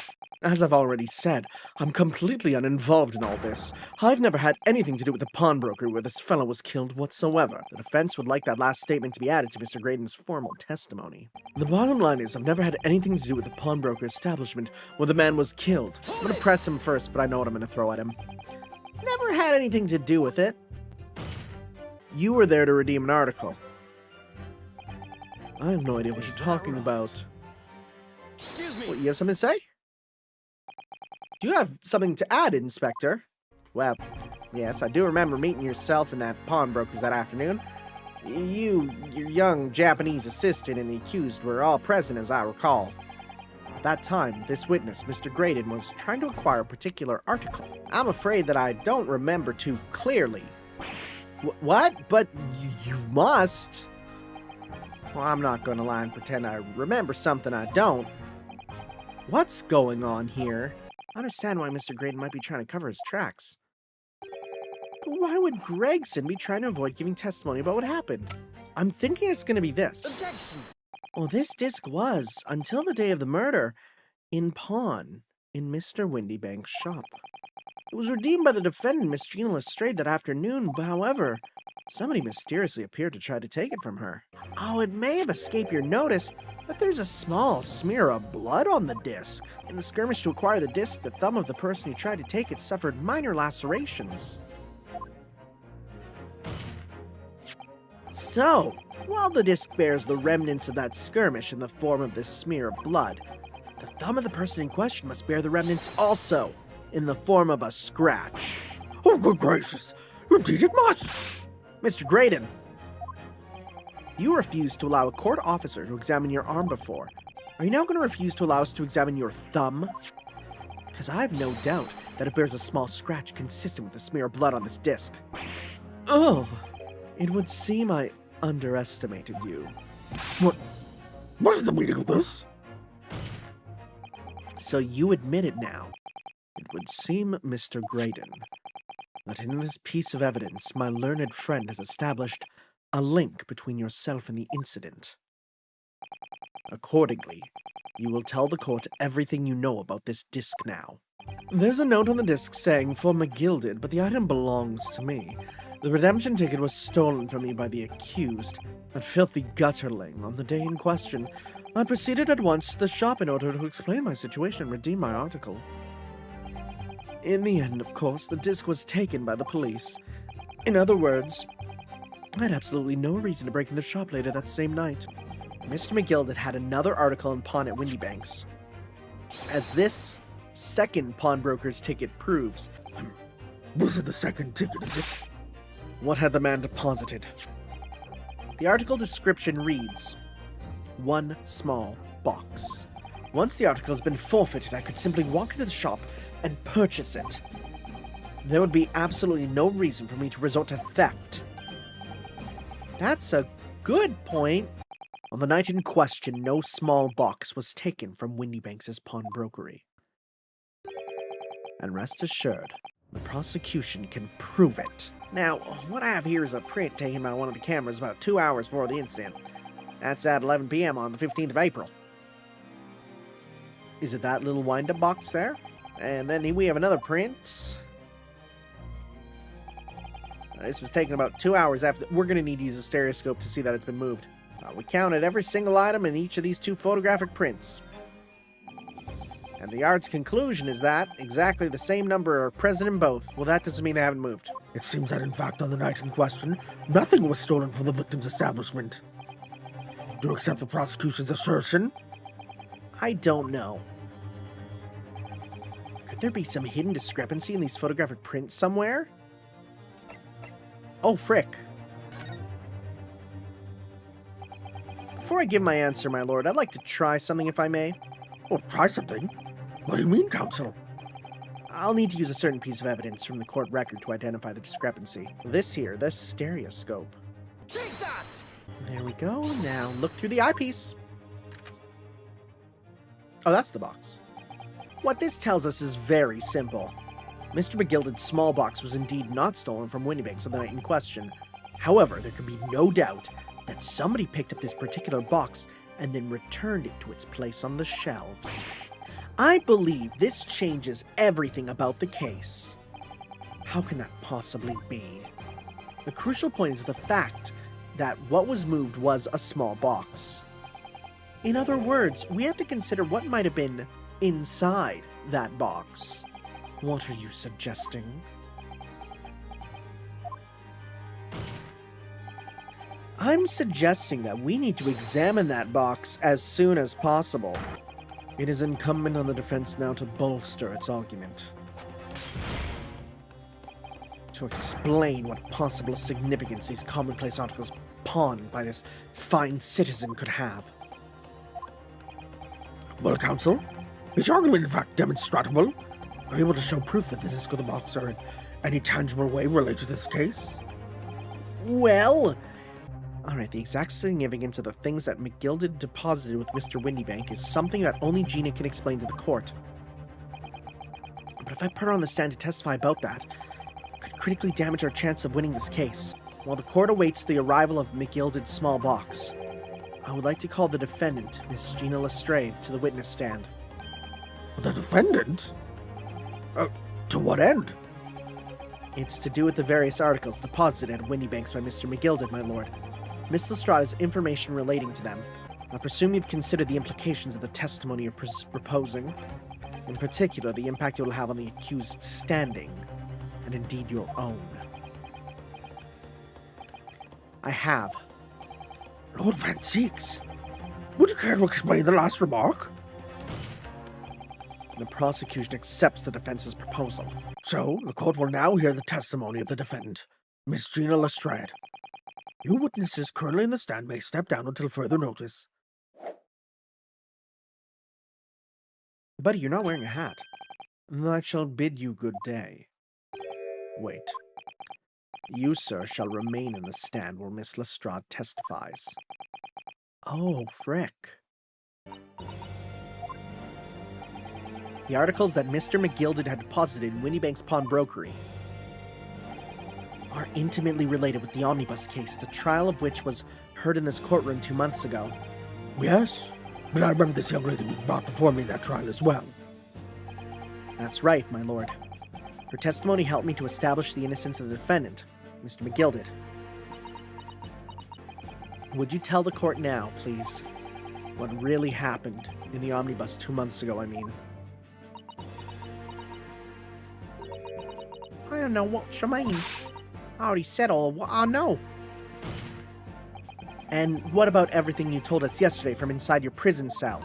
As I've already said, I'm completely uninvolved in all this. I've never had anything to do with the pawnbroker where this fellow was killed whatsoever. The defense would like that last statement to be added to Mr. Graydon's formal testimony. The bottom line is I've never had anything to do with the pawnbroker establishment where the man was killed. I'm gonna press him first, but I know what I'm gonna throw at him. Never had anything to do with it. You were there to redeem an article. I have no idea what you're talking about. Excuse me. What, you have something to say? Do you have something to add, Inspector? Well, yes, I do remember meeting yourself and that pawnbroker's that afternoon. Your young Japanese assistant and the accused were all present, as I recall. At that time, this witness, Mr. Graydon, was trying to acquire a particular article. I'm afraid that I don't remember too clearly. What? But you must. Well, I'm not going to lie and pretend I remember something I don't. What's going on here? I understand why Mr. Graydon might be trying to cover his tracks. But why would Gregson be trying to avoid giving testimony about what happened? I'm thinking it's going to be this. Objection. Well, this disc was, until the day of the murder, in pawn in Mr. Windybank's shop. It was redeemed by the defendant, Miss Gina Lestrade, that afternoon, but however, somebody mysteriously appeared to try to take it from her. Oh, it may have escaped your notice, but there's a small smear of blood on the disc. In the skirmish to acquire the disc, the thumb of the person who tried to take it suffered minor lacerations. So, while the disc bears the remnants of that skirmish in the form of this smear of blood, the thumb of the person in question must bear the remnants also, in the form of a scratch. Oh, good gracious! Indeed it must! Mr. Graydon, you refused to allow a court officer to examine your arm before. Are you now going to refuse to allow us to examine your thumb? Because I have no doubt that it bears a small scratch consistent with the smear of blood on this disc. Oh, it would seem I underestimated you. What is the meaning of this? So you admit it now. It would seem, Mr. Graydon, that in this piece of evidence my learned friend has established a link between yourself and the incident. Accordingly, you will tell the court everything you know about this disc now. There's a note on the disc saying for McGilded, but the item belongs to me. The redemption ticket was stolen from me by the accused, that filthy gutterling, on the day in question. I proceeded at once to the shop in order to explain my situation and redeem my article. In the end, of course, the disc was taken by the police. In other words, I had absolutely no reason to break in the shop later that same night. Mr. McGilded had another article in pawn at Windybanks. As this second pawnbroker's ticket proves. Was it the second ticket, is it? What had the man deposited? The article description reads, one small box. Once the article has been forfeited, I could simply walk into the shop and purchase it. There would be absolutely no reason for me to resort to theft. That's a good point. On the night in question, no small box was taken from Windybanks' pawnbrokery. And rest assured, the prosecution can prove it. Now, what I have here is a print taken by one of the cameras about 2 hours before the incident. That's at 11 p.m. on the 15th of April. Is it that little wind-up box there? And then we have another print. This was taken about 2 hours after. We're going to need to use a stereoscope to see that it's been moved. We counted every single item in each of these 2 photographic prints. And the yard's conclusion is that exactly the same number are present in both. Well, that doesn't mean they haven't moved. It seems that, in fact, on the night in question, nothing was stolen from the victim's establishment. Do you accept the prosecution's assertion? I don't know. Could there be some hidden discrepancy in these photographic prints somewhere? Oh, frick. Before I give my answer, my lord, I'd like to try something if I may. Oh, try something? What do you mean, counsel? I'll need to use a certain piece of evidence from the court record to identify the discrepancy. This here, the stereoscope. Take that! There we go. Now look through the eyepiece. Oh, that's the box. What this tells us is very simple. Mr. McGilded's small box was indeed not stolen from Windybanks on the night in question. However, there can be no doubt that somebody picked up this particular box and then returned it to its place on the shelves. I believe this changes everything about the case. How can that possibly be? The crucial point is the fact that what was moved was a small box. In other words, we have to consider what might have been inside that box. What are you suggesting? I'm suggesting that we need to examine that box as soon as possible. It is incumbent on the defense now to bolster its argument. To explain what possible significance these commonplace articles pawned by this fine citizen could have. Well, counsel, is your argument in fact demonstrable? Are you able to show proof that the disc or the box are in any tangible way related to this case? Well... Alright, the exact significance of the things that McGilded deposited with Mr. Windybank is something that only Gina can explain to the court. But if I put her on the stand to testify about that, it could critically damage our chance of winning this case. While the court awaits the arrival of McGilded's small box, I would like to call the defendant, Miss Gina Lestrade, to the witness stand. The defendant? To what end? It's to do with the various articles deposited at Windybanks by Mr. McGilded, my lord. Miss Lestrade has information relating to them. I presume you've considered the implications of the testimony you're proposing. In particular, the impact it will have on the accused's standing, and indeed your own. I have. Lord Van Zeeks, would you care to explain the last remark? The prosecution accepts the defense's proposal. So, the court will now hear the testimony of the defendant, Miss Gina Lestrade. You witnesses currently in the stand may step down until further notice. Buddy, you're not wearing a hat. I shall bid you good day. Wait. You, sir, shall remain in the stand while Miss Lestrade testifies. Oh, frick. The articles that Mr. McGilded had deposited in Winniebank's pawnbrokery are intimately related with the omnibus case, the trial of which was heard in this courtroom 2 months ago. Yes, but I remember this young lady being brought before me in that trial as well. That's right, my lord. Her testimony helped me to establish the innocence of the defendant, Mr. McGilded. Would you tell the court now, please, what really happened in the omnibus 2 months ago, I mean? I don't know what you mean. I already said all what I know. And what about everything you told us yesterday from inside your prison cell?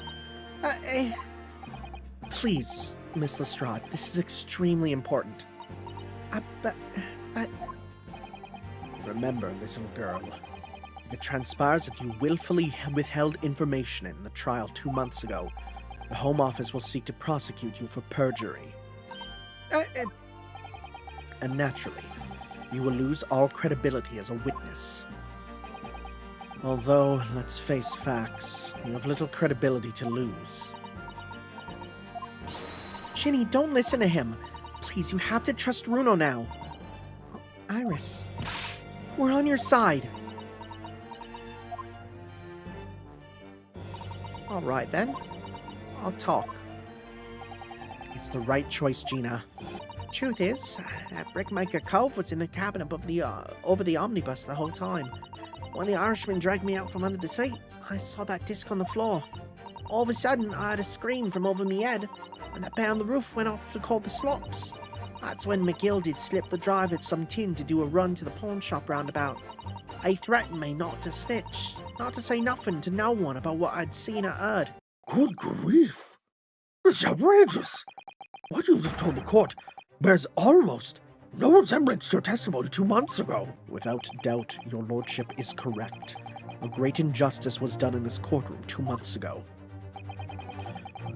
Please, Miss Lestrade, this is extremely important. Remember, little girl, if it transpires that you willfully withheld information in the trial 2 months ago, the Home Office will seek to prosecute you for perjury. And naturally, you will lose all credibility as a witness. Although, let's face facts, you have little credibility to lose. Ginny, don't listen to him. Please, you have to trust Runo now. Oh, Iris, we're on your side. All right, then. I'll talk. It's the right choice, Gina. Truth is, that Brickmaker Cove was in the cabin above the, over the omnibus the whole time. When the Irishman dragged me out from under the seat, I saw that disc on the floor. All of a sudden, I heard a scream from over me head, and that bear on the roof went off to call the slops. That's when McGilded slipped the driver some tin to do a run to the pawn shop roundabout. He threatened me not to snitch, not to say nothing to no one about what I'd seen or heard. Good grief! It's outrageous! What you've just told the court bears almost no resemblance to your testimony 2 months ago. Without doubt, your lordship is correct. A great injustice was done in this courtroom 2 months ago.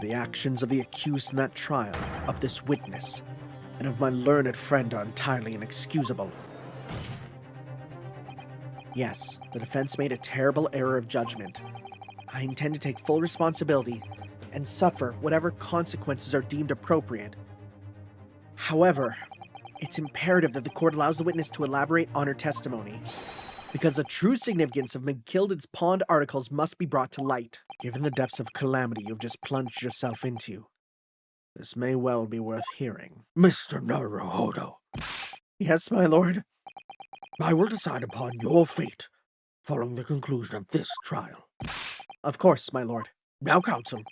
The actions of the accused in that trial, of this witness, and of my learned friend are entirely inexcusable. Yes, the defense made a terrible error of judgment. I intend to take full responsibility and suffer whatever consequences are deemed appropriate. However, it's imperative that the court allows the witness to elaborate on her testimony, because the true significance of McGilded's pawned articles must be brought to light. Given the depths of calamity you've just plunged yourself into, this may well be worth hearing. Mr. Naruhodo, Yes, my lord. I will decide upon your fate following the conclusion of this trial. Of course, my lord. Now, counsel,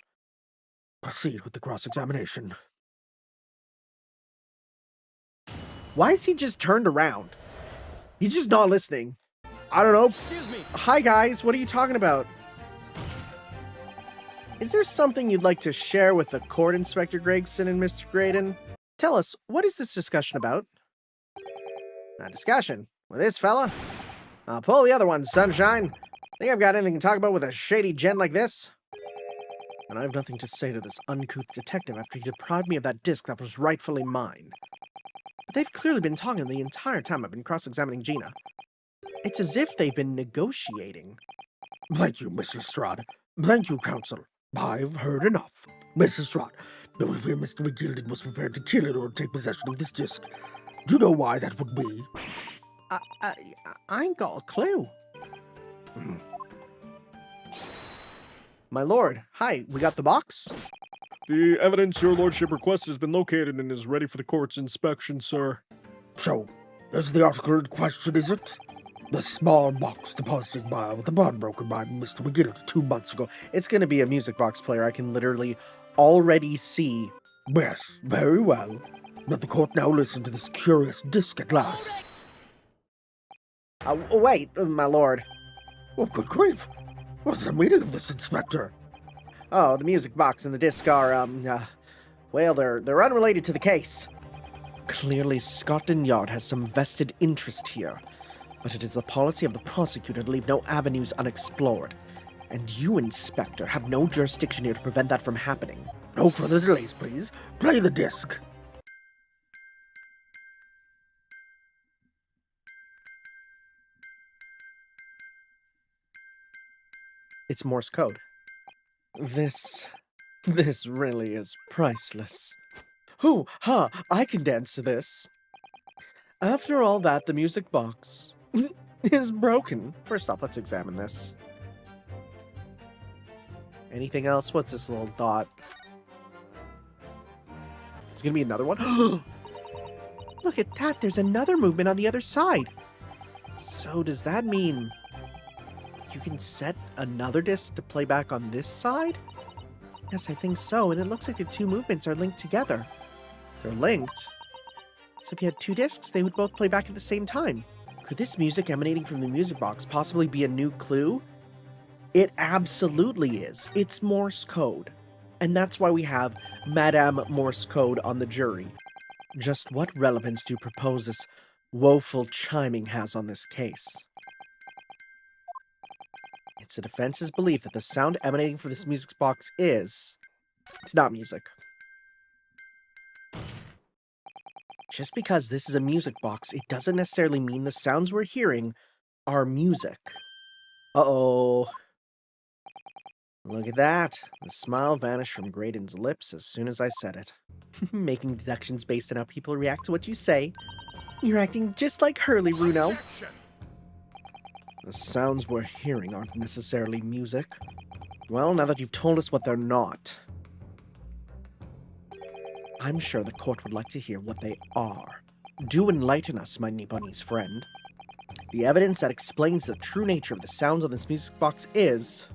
proceed with the cross-examination. Why is he just turned around? He's just not listening. I don't know. Excuse me. Hi, guys. What are you talking about? Is there something you'd like to share with the court, Inspector Gregson and Mr. Graydon? Tell us, what is this discussion about? A discussion? With this fella? I'll pull the other one, sunshine. Think I've got anything to talk about with a shady gent like this? And I have nothing to say to this uncouth detective after he deprived me of that disc that was rightfully mine. But they've clearly been talking the entire time I've been cross-examining Gina. It's as if they've been negotiating. Thank you, Miss Lestrade. Thank you, counsel. I've heard enough. Miss Lestrade, it would appear Mr. McGilded was prepared to kill it or take possession of this disc. Do you know why that would be? I ain't got a clue. My lord, hi, we got the box? The evidence your lordship requested has been located and is ready for the court's inspection, sir. So, is the article in question, is it? The small box deposited with the pawnbroker by Mr. McGilded 2 months ago. It's gonna be a music box player. I can literally already see. Yes, very well. Let the court now listen to this curious disc at last. Wait, my lord. Oh, good grief! What's the meaning of this, Inspector? Oh, the music box and the disc are, well, they're unrelated to the case. Clearly, Scotland Yard has some vested interest here, but it is the policy of the prosecutor to leave no avenues unexplored. And you, Inspector, have no jurisdiction here to prevent that from happening. No further delays, please. Play the disc. It's Morse code. This really is priceless. Hoo, ha, I can dance to this. After all that, the music box is broken. First off, let's examine this. Anything else? What's this little dot? It's gonna be another one. Look at that, there's another movement on the other side. So does that mean you can set another disc to play back on this side? Yes, I think so, and it looks like the two movements are linked together. They're linked. So if you had two discs, they would both play back at the same time. Could this music emanating from the music box possibly be a new clue? It absolutely is. It's Morse code. And that's why we have Madame Morse code on the jury. Just what relevance do you propose this woeful chiming has on this case? It's the defense's belief that the sound emanating from this music box is... It's not music. Just because this is a music box, it doesn't necessarily mean the sounds we're hearing are music. Uh-oh. Look at that. The smile vanished from Graydon's lips as soon as I said it. Making deductions based on how people react to what you say. You're acting just like Hurley, Runo. The sounds we're hearing aren't necessarily music. Well, now that you've told us what they're not, I'm sure the court would like to hear what they are. Do enlighten us, my Nipponiese friend. The evidence that explains the true nature of the sounds on this music box is...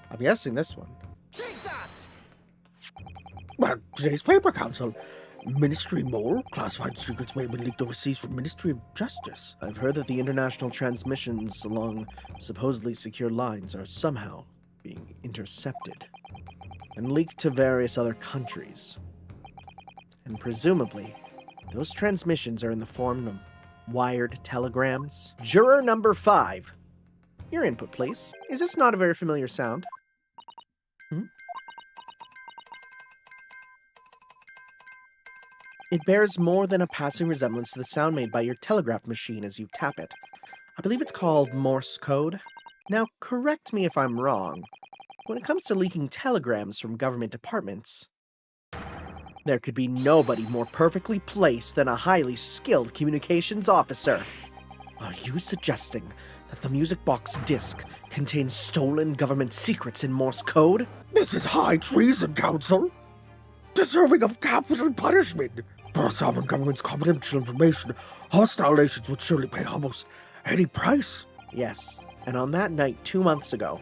I'm guessing this one. Take that! Well, today's paper, Counsel. Ministry Mole. Classified secrets may have been leaked overseas from Ministry of Justice. I've heard that the international transmissions along supposedly secure lines are somehow being intercepted and leaked to various other countries. And presumably, those transmissions are in the form of wired telegrams. Juror number 5. Your input, please. Is this not a very familiar sound? It bears more than a passing resemblance to the sound made by your telegraph machine as you tap it. I believe it's called Morse code. Now, correct me if I'm wrong. When it comes to leaking telegrams from government departments, there could be nobody more perfectly placed than a highly skilled communications officer. Are you suggesting that the music box disc contains stolen government secrets in Morse code? This is high treason, Counsel. Deserving of capital punishment. For a sovereign government's confidential information, hostile nations would surely pay almost any price. Yes, and on that night 2 months ago,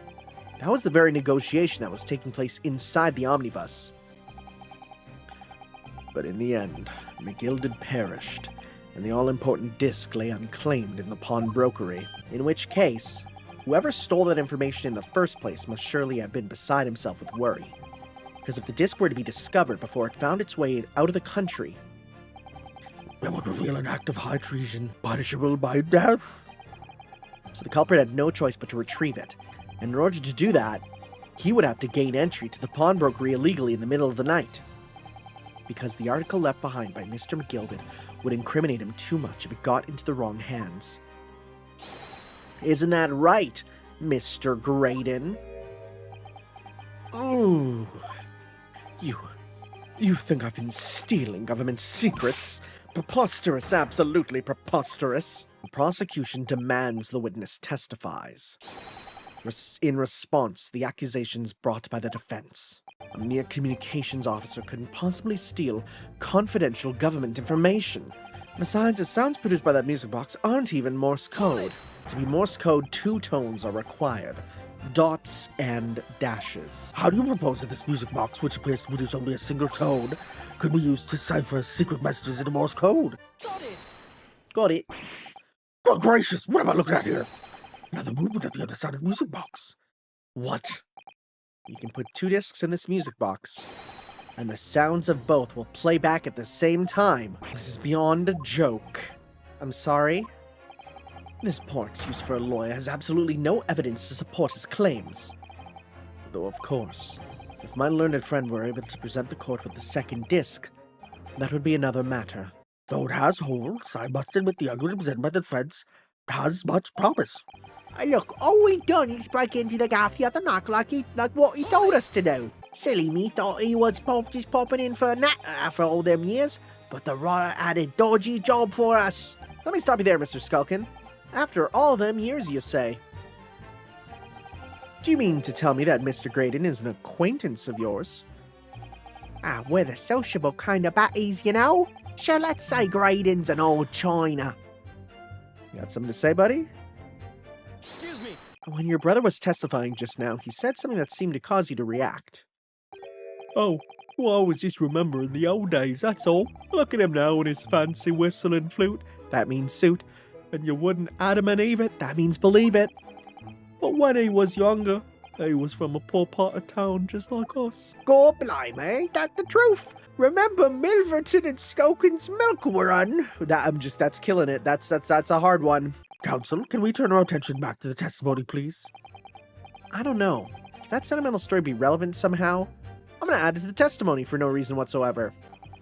that was the very negotiation that was taking place inside the omnibus. But in the end, McGilded perished, and the all-important disc lay unclaimed in the pawnbrokery, in which case, whoever stole that information in the first place must surely have been beside himself with worry. Because if the disc were to be discovered before it found its way out of the country, It would reveal an act of high treason, punishable by death. so the culprit had no choice but to retrieve it. And in order to do that, he would have to gain entry to the pawnbrokery illegally in the middle of the night. Because the article left behind by Mr. McGilded would incriminate him too much if it got into the wrong hands. Isn't that right, Mr. Graydon? Ooh. You think I've been stealing government secrets? Preposterous, absolutely preposterous. The prosecution demands the witness testifies. In response, the accusations brought by the defense. A mere communications officer couldn't possibly steal confidential government information. Besides, the sounds produced by that music box aren't even Morse code. To be Morse code, 2 tones are required. Dots and dashes. How do you propose that this music box, which appears to produce only a single tone, could be used to cipher secret messages into Morse code? Got it! Got it. Good gracious, what am I looking at here? Another movement at the other side of the music box. What? You can put 2 discs in this music box, and the sounds of both will play back at the same time. This is beyond a joke. I'm sorry? This poor excuse for a lawyer has absolutely no evidence to support his claims. Though, of course, if my learned friend were able to present the court with the second disc, that would be another matter. Though it has holes, I must admit the argument presented by the defense has much promise. Look, all we done is break into the gaff the other night like what he told us to do. Silly me thought he was just popping in for a nap after all them years, but the rotter had a dodgy job for us. Let me stop you there, Mr. Skulkin. After all them years, you say. Do you mean to tell me that Mr. Graydon is an acquaintance of yours? We're the sociable kind of batties, you know. So let's say Graydon's an old china. You got something to say, buddy? Excuse me. When your brother was testifying just now, he said something that seemed to cause you to react. Oh, well, I was just remembering the old days, that's all. Look at him now with his fancy whistle and flute. That means suit. And you wouldn't Adam and Eve it. That means believe it. But when he was younger, he was from a poor part of town just like us. God blimey, ain't that the truth? Remember Milverton and Skulkin's milk run? That's killing it. That's a hard one. Counsel, can we turn our attention back to the testimony, please? I don't know. Could that sentimental story be relevant somehow? I'm gonna add it to the testimony for no reason whatsoever.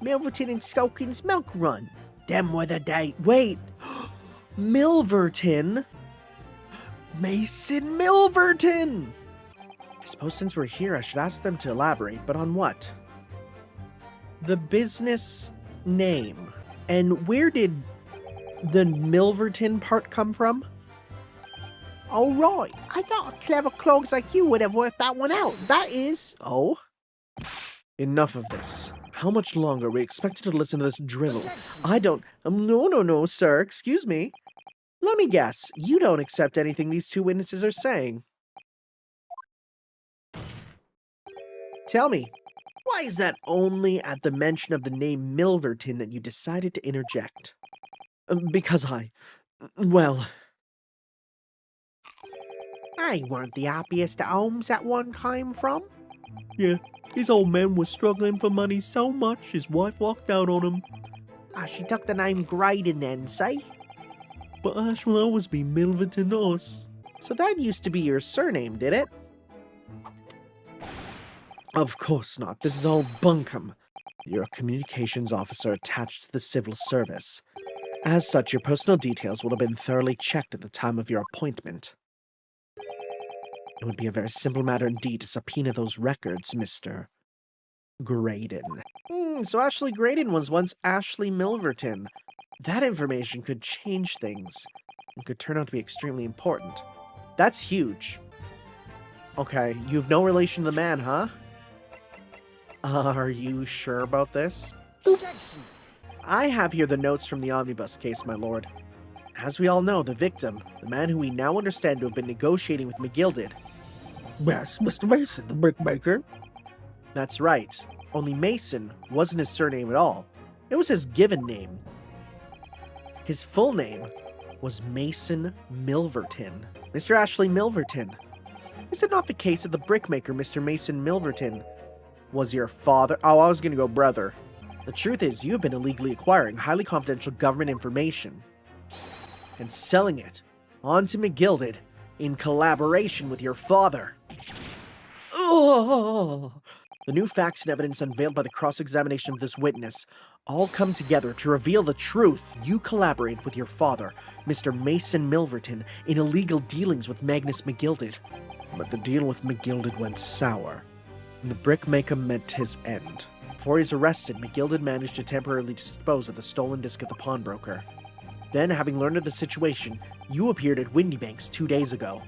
Milverton and Skulkin's milk run. Them were the day. Wait! Milverton? Mason Milverton! I suppose since we're here, I should ask them to elaborate, but on what? The business name. And where did the Milverton part come from? All right. I thought clever clogs like you would have worked that one out. That is... Oh? Enough of this. How much longer are we expected to listen to this drivel? I don't... No, sir. Excuse me. Let me guess. You don't accept anything these two witnesses are saying. Tell me, why is that only at the mention of the name Milverton that you decided to interject? Because well... I weren't the happiest at homes at one time from. Yeah, his old man was struggling for money so much his wife walked out on him. She took the name Graydon then, say? But Ash will always be Milverton to us. So that used to be your surname, did it? Of course not. This is all bunkum. You're a communications officer attached to the civil service. As such, your personal details would have been thoroughly checked at the time of your appointment. It would be a very simple matter indeed to subpoena those records, Mr. Graydon. So Ashley Graydon was once Ashley Milverton. That information could change things, and could turn out to be extremely important. That's huge. Okay, you have no relation to the man, huh? Are you sure about this? Objection. I have here the notes from the omnibus case, my lord. As we all know, the victim, the man who we now understand to have been negotiating with McGilded. Yes, Mr. Mason, the brickmaker. That's right. Only Mason wasn't his surname at all. It was his given name. His full name was Mason Milverton. Mr. Ashley Milverton. Is it not the case that the brickmaker, Mr. Mason Milverton, was your father? Oh, I was gonna go brother. The truth is, you have been illegally acquiring highly confidential government information and selling it onto McGilded in collaboration with your father. Ugh. The new facts and evidence unveiled by the cross-examination of this witness all come together to reveal the truth. You collaborated with your father, Mr. Mason Milverton, in illegal dealings with Magnus McGilded. But the deal with McGilded went sour, and the brickmaker met his end. Before he was arrested, McGilded managed to temporarily dispose of the stolen disc at the pawnbroker. Then, having learned of the situation, you appeared at Windybanks 2 days ago,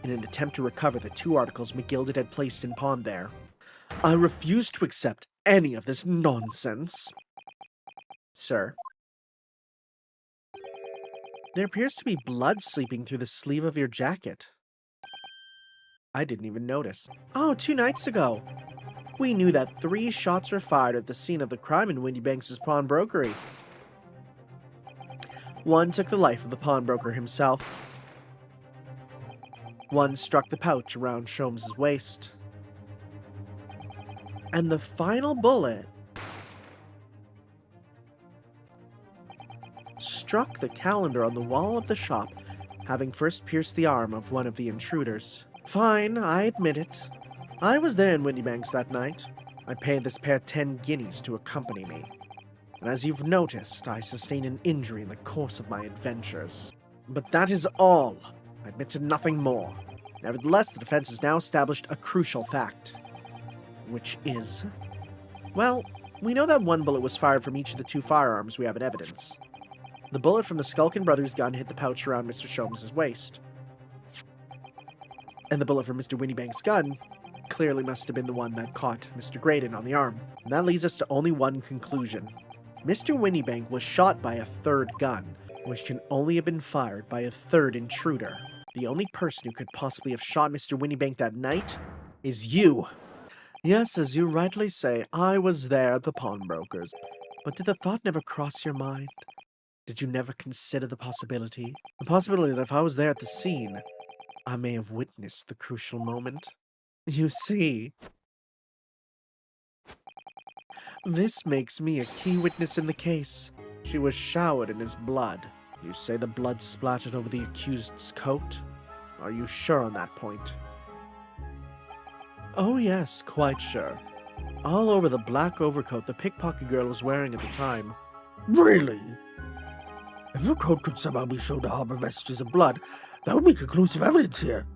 in an attempt to recover the 2 articles McGilded had placed in pawn there. I refuse to accept any of this nonsense. Sir. There appears to be blood seeping through the sleeve of your jacket. I didn't even notice. Oh, 2 nights ago. We knew that 3 shots were fired at the scene of the crime in Windybanks' pawnbrokery. 1 took the life of the pawnbroker himself. 1 struck the pouch around Sholmes' waist. And the final bullet struck the calendar on the wall of the shop, having first pierced the arm of one of the intruders. Fine, I admit it. I was there in Windybanks that night. I paid this pair 10 guineas to accompany me. And as you've noticed, I sustained an injury in the course of my adventures. But that is all. I admit to nothing more. Nevertheless, the defense has now established a crucial fact. Which is... Well, we know that one bullet was fired from each of the 2 firearms we have in evidence. The bullet from the Skulkin brothers' gun hit the pouch around Mr. Sholmes' waist. And the bullet from Mr. Winniebank's gun clearly must have been the one that caught Mr. Graydon on the arm. And that leads us to only one conclusion. Mr. Winniebank was shot by a 3rd gun, which can only have been fired by a 3rd intruder. The only person who could possibly have shot Mr. Winniebank that night is you. Yes, as you rightly say, I was there at the pawnbroker's. But did the thought never cross your mind? Did you never consider the possibility? The possibility that if I was there at the scene, I may have witnessed the crucial moment? You see, this makes me a key witness in the case. She was showered in his blood. You say the blood splattered over the accused's coat? Are you sure on that point? Oh yes, quite sure. All over the black overcoat the pickpocket girl was wearing at the time. Really? If her coat could somehow be shown to harbor vestiges of blood, that would be conclusive evidence here.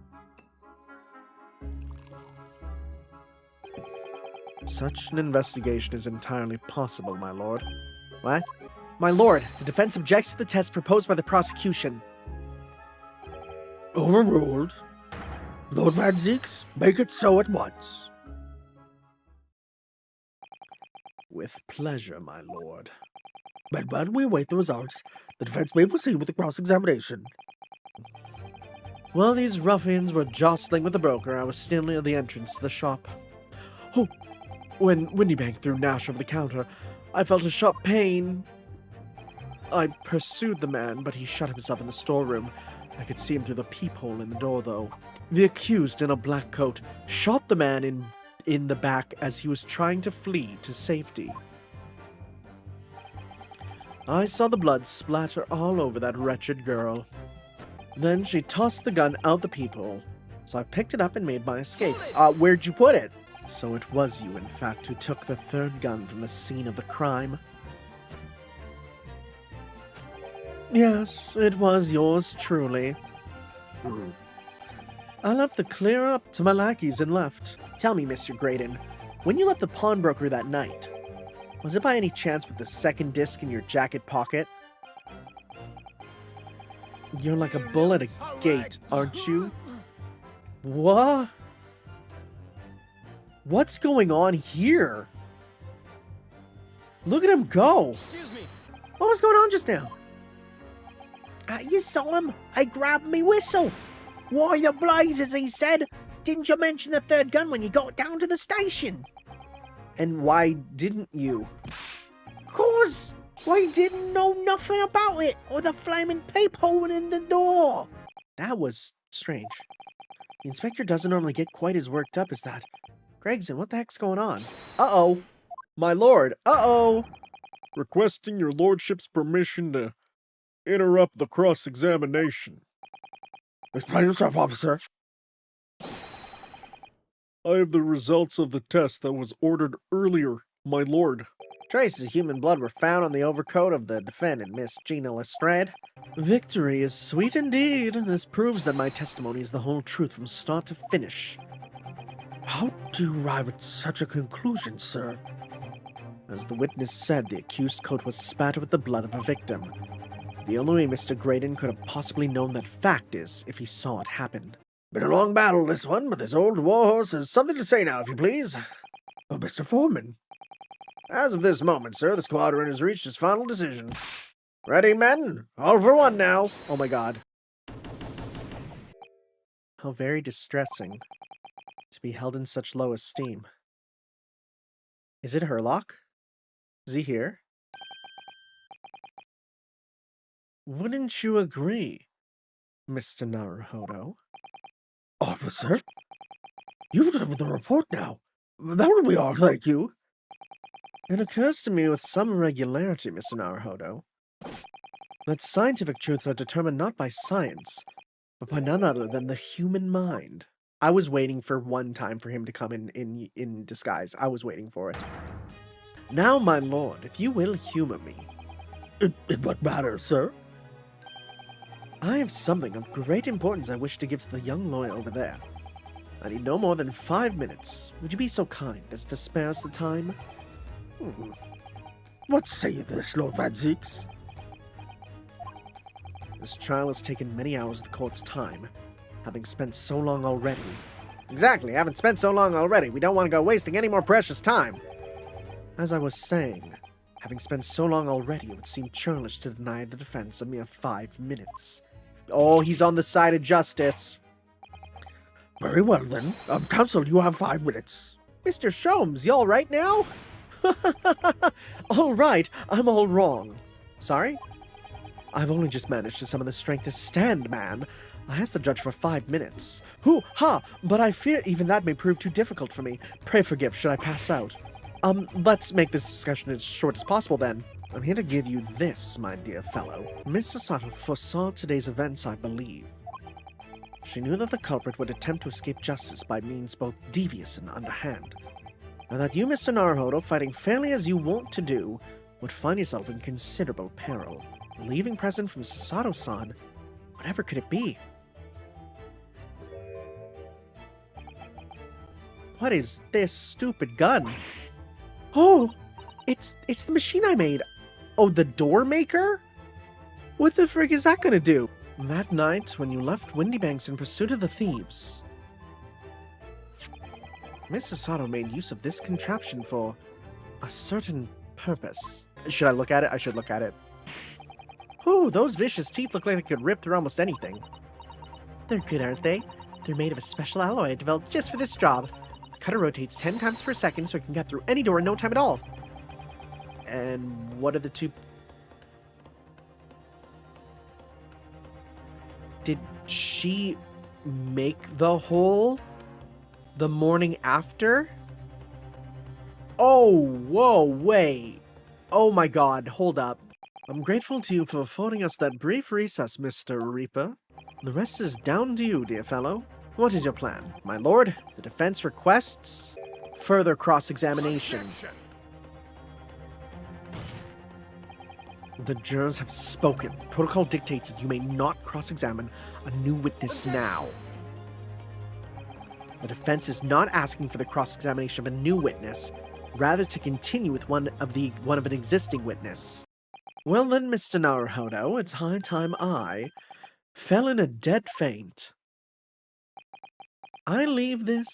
Such an investigation is entirely possible, my lord. What? My lord, the defense objects to the test proposed by the prosecution. Overruled. Lord Van Zeeks, make it so at once. With pleasure, my lord. But while we await the results, the defense may proceed with the cross-examination. While these ruffians were jostling with the broker, I was still near the entrance to the shop. Oh, when Winniebank threw Nash over the counter, I felt a sharp pain. I pursued the man, but he shut himself in the storeroom. I could see him through the peephole in the door, though. The accused in a black coat shot the man in the back as he was trying to flee to safety. I saw the blood splatter all over that wretched girl. Then she tossed the gun out the peephole, so I picked it up and made my escape. Where'd you put it? So it was you, in fact, who took the 3rd gun from the scene of the crime? Yes, it was yours truly. I left the clear up to my lackeys and left. Tell me, Mr. Graydon, when you left the pawnbroker that night, was it by any chance with the 2nd disc in your jacket pocket? You're like a bull at a gate, aren't you? What? What's going on here? Look at him go! Excuse me. What was going on just now? You saw him. I grabbed me whistle. Why the blazes, he said. Didn't you mention the 3rd gun when you got down to the station? And why didn't you? 'Cause I didn't know nothing about it, or the flaming peephole in the door. That was strange. The inspector doesn't normally get quite as worked up as that. Gregson, what the heck's going on? Uh-oh. My lord, uh-oh. Requesting your lordship's permission to interrupt the cross-examination. Explain yourself, officer. I have the results of the test that was ordered earlier, my lord. Traces of human blood were found on the overcoat of the defendant, Miss Gina Lestrade. Victory is sweet indeed. This proves that my testimony is the whole truth from start to finish. How do you arrive at such a conclusion, sir? As the witness said, the accused coat was spattered with the blood of a victim. The only way Mr. Graydon could have possibly known that fact is if he saw it happen. Been a long battle, this one, but this old warhorse has something to say now, if you please. Oh, Mr. Foreman. As of this moment, sir, the squadron has reached its final decision. Ready, men? All for one now. Oh my god. How very distressing to be held in such low esteem. Is it Herlock? Is he here? Wouldn't you agree, Mr. Naruhodo? Officer? You've delivered the report now. That would be all, thank you. It occurs to me with some regularity, Mr. Naruhodo, that scientific truths are determined not by science, but by none other than the human mind. I was waiting for one time for him to come in disguise. I was waiting for it. Now, my lord, if you will humor me. In what matter, sir? I have something of great importance I wish to give to the young lawyer over there. I need no more than 5 minutes. Would you be so kind as to spare us the time? What say you this, Lord Van Zeeks? This trial has taken many hours of the court's time, having spent so long already. Exactly, haven't spent so long already. We don't want to go wasting any more precious time. As I was saying, having spent so long already, it would seem churlish to deny the defense a mere 5 minutes. Oh, he's on the side of justice. Very well, then. Counsel, you have 5 minutes. Mr. Sholmes, you all right now? All right, I'm all wrong. Sorry? I've only just managed to summon the strength to stand, man. I asked the judge for 5 minutes. But I fear even that may prove too difficult for me. Pray forgive, should I pass out? Let's make this discussion as short as possible then. I'm here to give you this, my dear fellow. Miss Sasato foresaw today's events, I believe. She knew that the culprit would attempt to escape justice by means both devious and underhand, and that you, Mr. Naruhodo, fighting fairly as you want to do, would find yourself in considerable peril. A leaving present from Sasato-san, whatever could it be? What is this stupid gun? Oh, it's the machine I made. Oh, the door maker? What the frick is that gonna do? That night, when you left Windy Banks in pursuit of the thieves, Miss Sasato made use of this contraption for a certain purpose. Should I look at it? I should look at it. Oh, those vicious teeth look like they could rip through almost anything. They're good, aren't they? They're made of a special alloy I developed just for this job. The cutter rotates 10 times per second so it can get through any door in no time at all. And what are the two... Did she make the hole the morning after? Oh, whoa, wait. Oh my god, hold up. I'm grateful to you for affording us that brief recess, Mr. Reaper. The rest is down to you, dear fellow. What is your plan? My lord, the defense requests further cross-examination. The jurors have spoken. Protocol dictates that you may not cross-examine a new witness now. The defense is not asking for the cross-examination of a new witness, rather to continue with one of an existing witness. Well then, Mr. Naruhodo, it's high time I fell in a dead faint. I leave this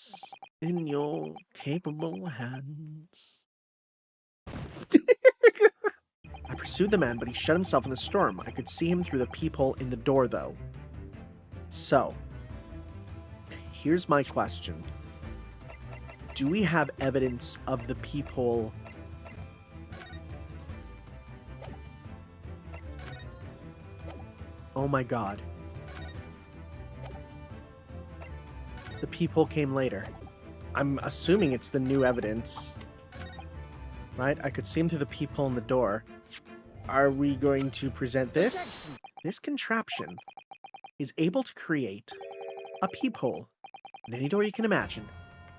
in your capable hands. I pursued the man, but he shut himself in the storm. I could see him through the peephole in the door, though. So, here's my question. Do we have evidence of the peephole? Oh my god. The peephole came later. I'm assuming it's the new evidence. Right? I could see him through the peephole in the door. Are we going to present this? This contraption is able to create a peephole in any door you can imagine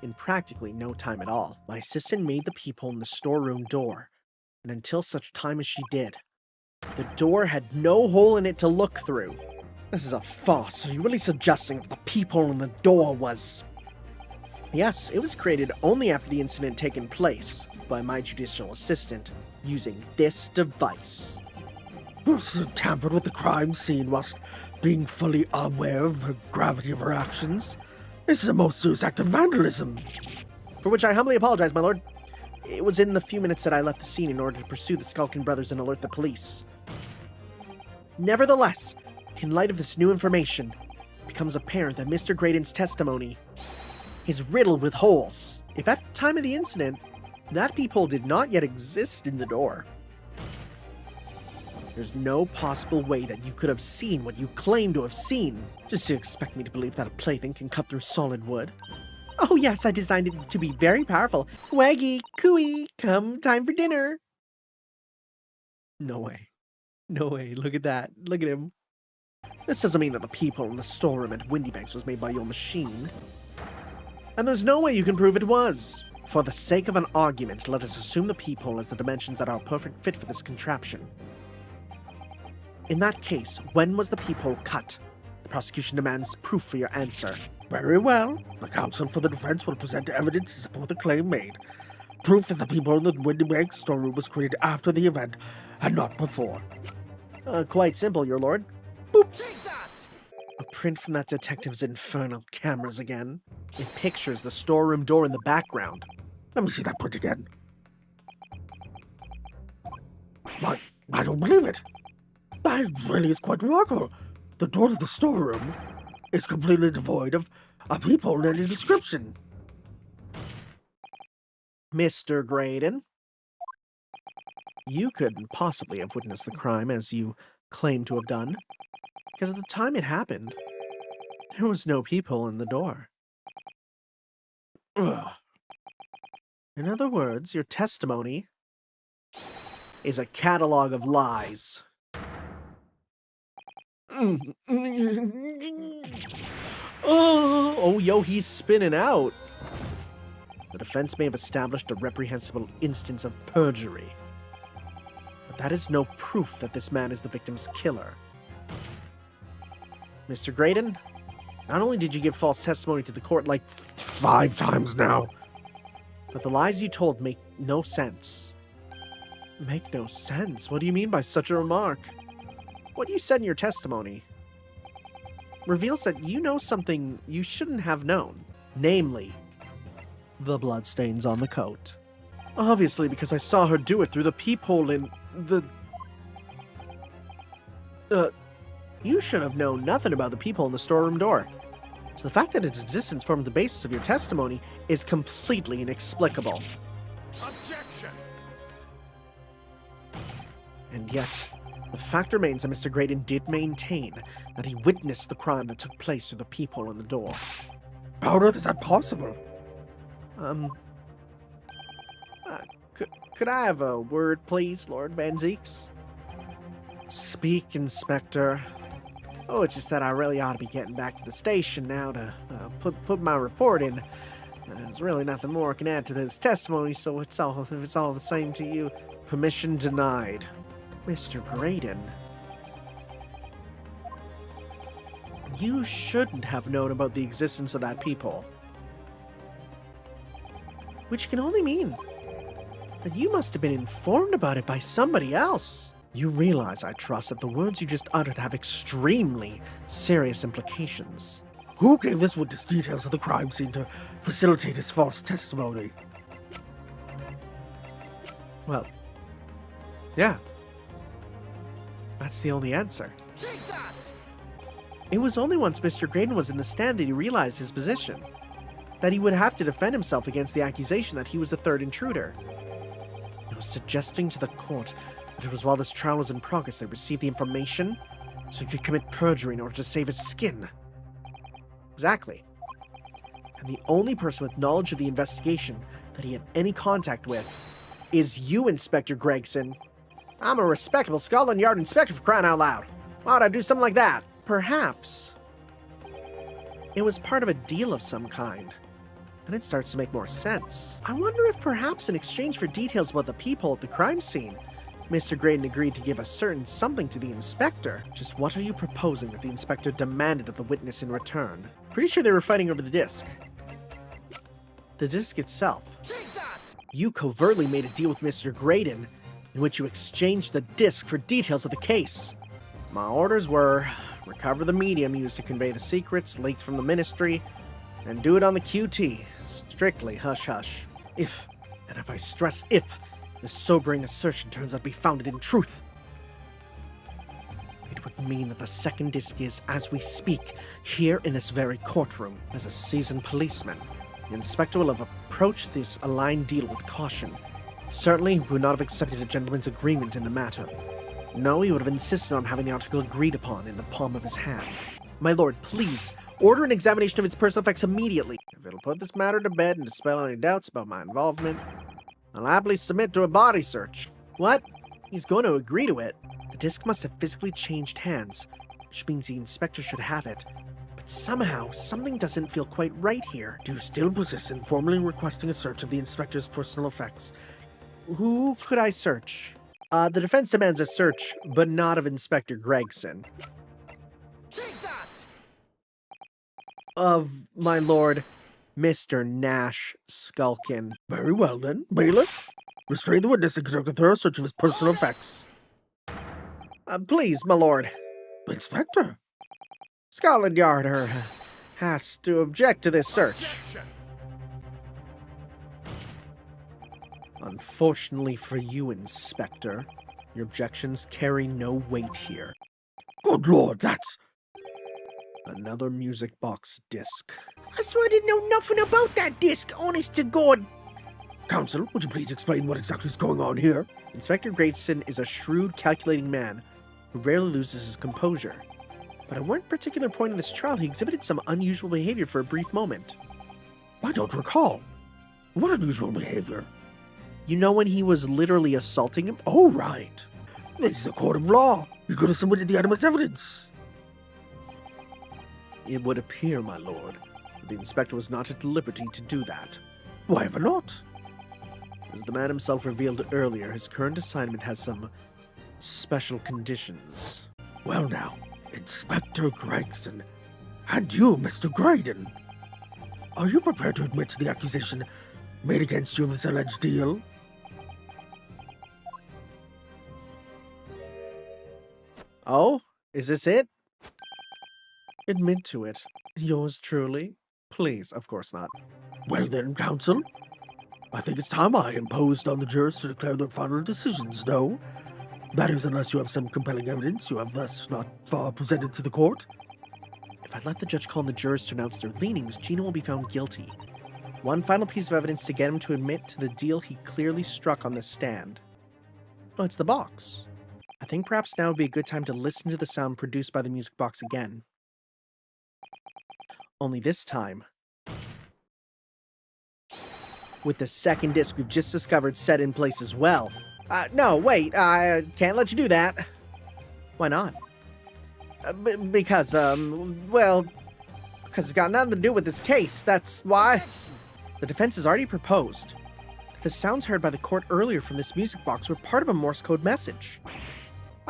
in practically no time at all. My assistant made the peephole in the storeroom door, and until such time as she did, the door had no hole in it to look through. This is a farce. Are you really suggesting that the peephole in the door was... Yes, it was created only after the incident had taken place by my judicial assistant using this device. Tampered with the crime scene whilst being fully aware of the gravity of her actions. This is a most serious act of vandalism. For which I humbly apologize, my lord. It was in the few minutes that I left the scene in order to pursue the Skulkin brothers and alert the police. Nevertheless, in light of this new information, it becomes apparent that Mr. Graydon's testimony is riddled with holes. If at the time of the incident, that peephole did not yet exist in the door, there's no possible way that you could have seen what you claim to have seen. Just to expect me to believe that a plaything can cut through solid wood. Oh yes, I designed it to be very powerful. Waggy, cooey, come time for dinner. No way. No way, look at that. Look at him. This doesn't mean that the peephole in the storeroom at Windy Banks was made by your machine. And there's no way you can prove it was. For the sake of an argument, let us assume the peephole has the dimensions that are a perfect fit for this contraption. In that case, when was the peephole cut? The prosecution demands proof for your answer. Very well. The counsel for the defense will present evidence to support the claim made. Proof that the people in the Windy Bank storeroom was created after the event and not before. Quite simple, your lord. Take that! A print from that detective's infernal cameras again. It pictures the storeroom door in the background. Let me see that print again. But I don't believe it. That really is quite remarkable. The door to the storeroom is completely devoid of a peephole in any description. Mr. Graydon, you couldn't possibly have witnessed the crime as you claim to have done, because at the time it happened, there was no peephole in the door. Ugh. In other words, your testimony is a catalog of lies. Oh, yo, he's spinning out. The defense may have established a reprehensible instance of perjury, but that is no proof that this man is the victim's killer. Mr. Graydon, not only did you give false testimony to the court like 5 times now. but the lies you told make no sense. Make no sense? What do you mean by such a remark? What you said in your testimony reveals that you know something you shouldn't have known. Namely, the bloodstains on the coat. Obviously, because I saw her do it through the peephole in the... You should have known nothing about the peephole in the storeroom door. So the fact that its existence formed the basis of your testimony is completely inexplicable. Objection! And yet, the fact remains that Mr. Graydon did maintain that he witnessed the crime that took place through the peephole in the door. How on earth is that possible? Could I have a word, please, Lord Van Zeeks? Speak, Inspector. Oh, it's just that I really ought to be getting back to the station now to put my report in. There's really nothing more I can add to this testimony, so if it's all the same to you, permission denied. Mr. Graydon, you shouldn't have known about the existence of that peephole. Which can only mean that you must have been informed about it by somebody else. You realize, I trust, that the words you just uttered have extremely serious implications. Who gave this witness details of the crime scene to facilitate his false testimony? Well, yeah. That's the only answer. Take that! It was only once Mr. Graydon was in the stand that he realized his position. That he would have to defend himself against the accusation that he was the third intruder. He was suggesting to the court that it was while this trial was in progress they received the information so he could commit perjury in order to save his skin. Exactly. And the only person with knowledge of the investigation that he had any contact with is you, Inspector Gregson. I'm a respectable Scotland Yard inspector, for crying out loud. Why would I do something like that? Perhaps it was part of a deal of some kind. And it starts to make more sense. I wonder if perhaps in exchange for details about the peephole at the crime scene, Mr. Graydon agreed to give a certain something to the inspector. Just what are you proposing that the inspector demanded of the witness in return? Pretty sure they were fighting over the disc. The disc itself. Take that! You covertly made a deal with Mr. Graydon in which you exchanged the disc for details of the case. My orders were recover the medium used to convey the secrets leaked from the ministry and do it on the QT. Strictly hush-hush. If, and if I stress if, this sobering assertion turns out to be founded in truth, it would mean that the second disc is, as we speak, here in this very courtroom. As a seasoned policeman, the inspector will have approached this aligned deal with caution. Certainly, he would not have accepted a gentleman's agreement in the matter. No, he would have insisted on having the article agreed upon in the palm of his hand. My lord, please, order an examination of its personal effects immediately. If it'll put this matter to bed and dispel any doubts about my involvement, I'll happily submit to a body search. What? He's going to agree to it. The disc must have physically changed hands, which means the inspector should have it. But somehow, something doesn't feel quite right here. Do you still persist in formally requesting a search of the inspector's personal effects? Who could I search? The defense demands a search, but not of Inspector Gregson. Take that! Of, my lord, Mr. Nash Skulkin. Very well then, bailiff. Restrain the witness and conduct a thorough search of his personal effects. Please, my lord. Inspector? Scotland Yard has to object to this search. Objection! Unfortunately for you, Inspector, your objections carry no weight here. Good lord, that's... Another music box disc. I swear I didn't know nothing about that disc, honest to God. Counsel, would you please explain what exactly is going on here? Inspector Gregson is a shrewd, calculating man who rarely loses his composure. But at one particular point in this trial, he exhibited some unusual behavior for a brief moment. I don't recall. What unusual behavior? You know when he was literally assaulting him? Oh, right. This is a court of law. You could have submitted the item as evidence. It would appear, my lord, that the inspector was not at liberty to do that. Why ever not? As the man himself revealed earlier, his current assignment has some special conditions. Well now, Inspector Gregson, and you, Mr. Graydon. Are you prepared to admit to the accusation made against you of this alleged deal? Oh, is this it? Admit to it. Yours truly? Please, of course not. Well then, counsel, I think it's time I imposed on the jurors to declare their final decisions, no? That is, unless you have some compelling evidence you have thus not far presented to the court. If I let the judge call on the jurors to announce their leanings, Gina will be found guilty. One final piece of evidence to get him to admit to the deal he clearly struck on this stand. Oh, it's the box. I think perhaps now would be a good time to listen to the sound produced by the music box again. Only this time, with the second disc we've just discovered set in place as well. No, wait, I can't let you do that. Why not? Because it's got nothing to do with this case, that's why. The defense has already proposed that the sounds heard by the court earlier from this music box were part of a Morse code message.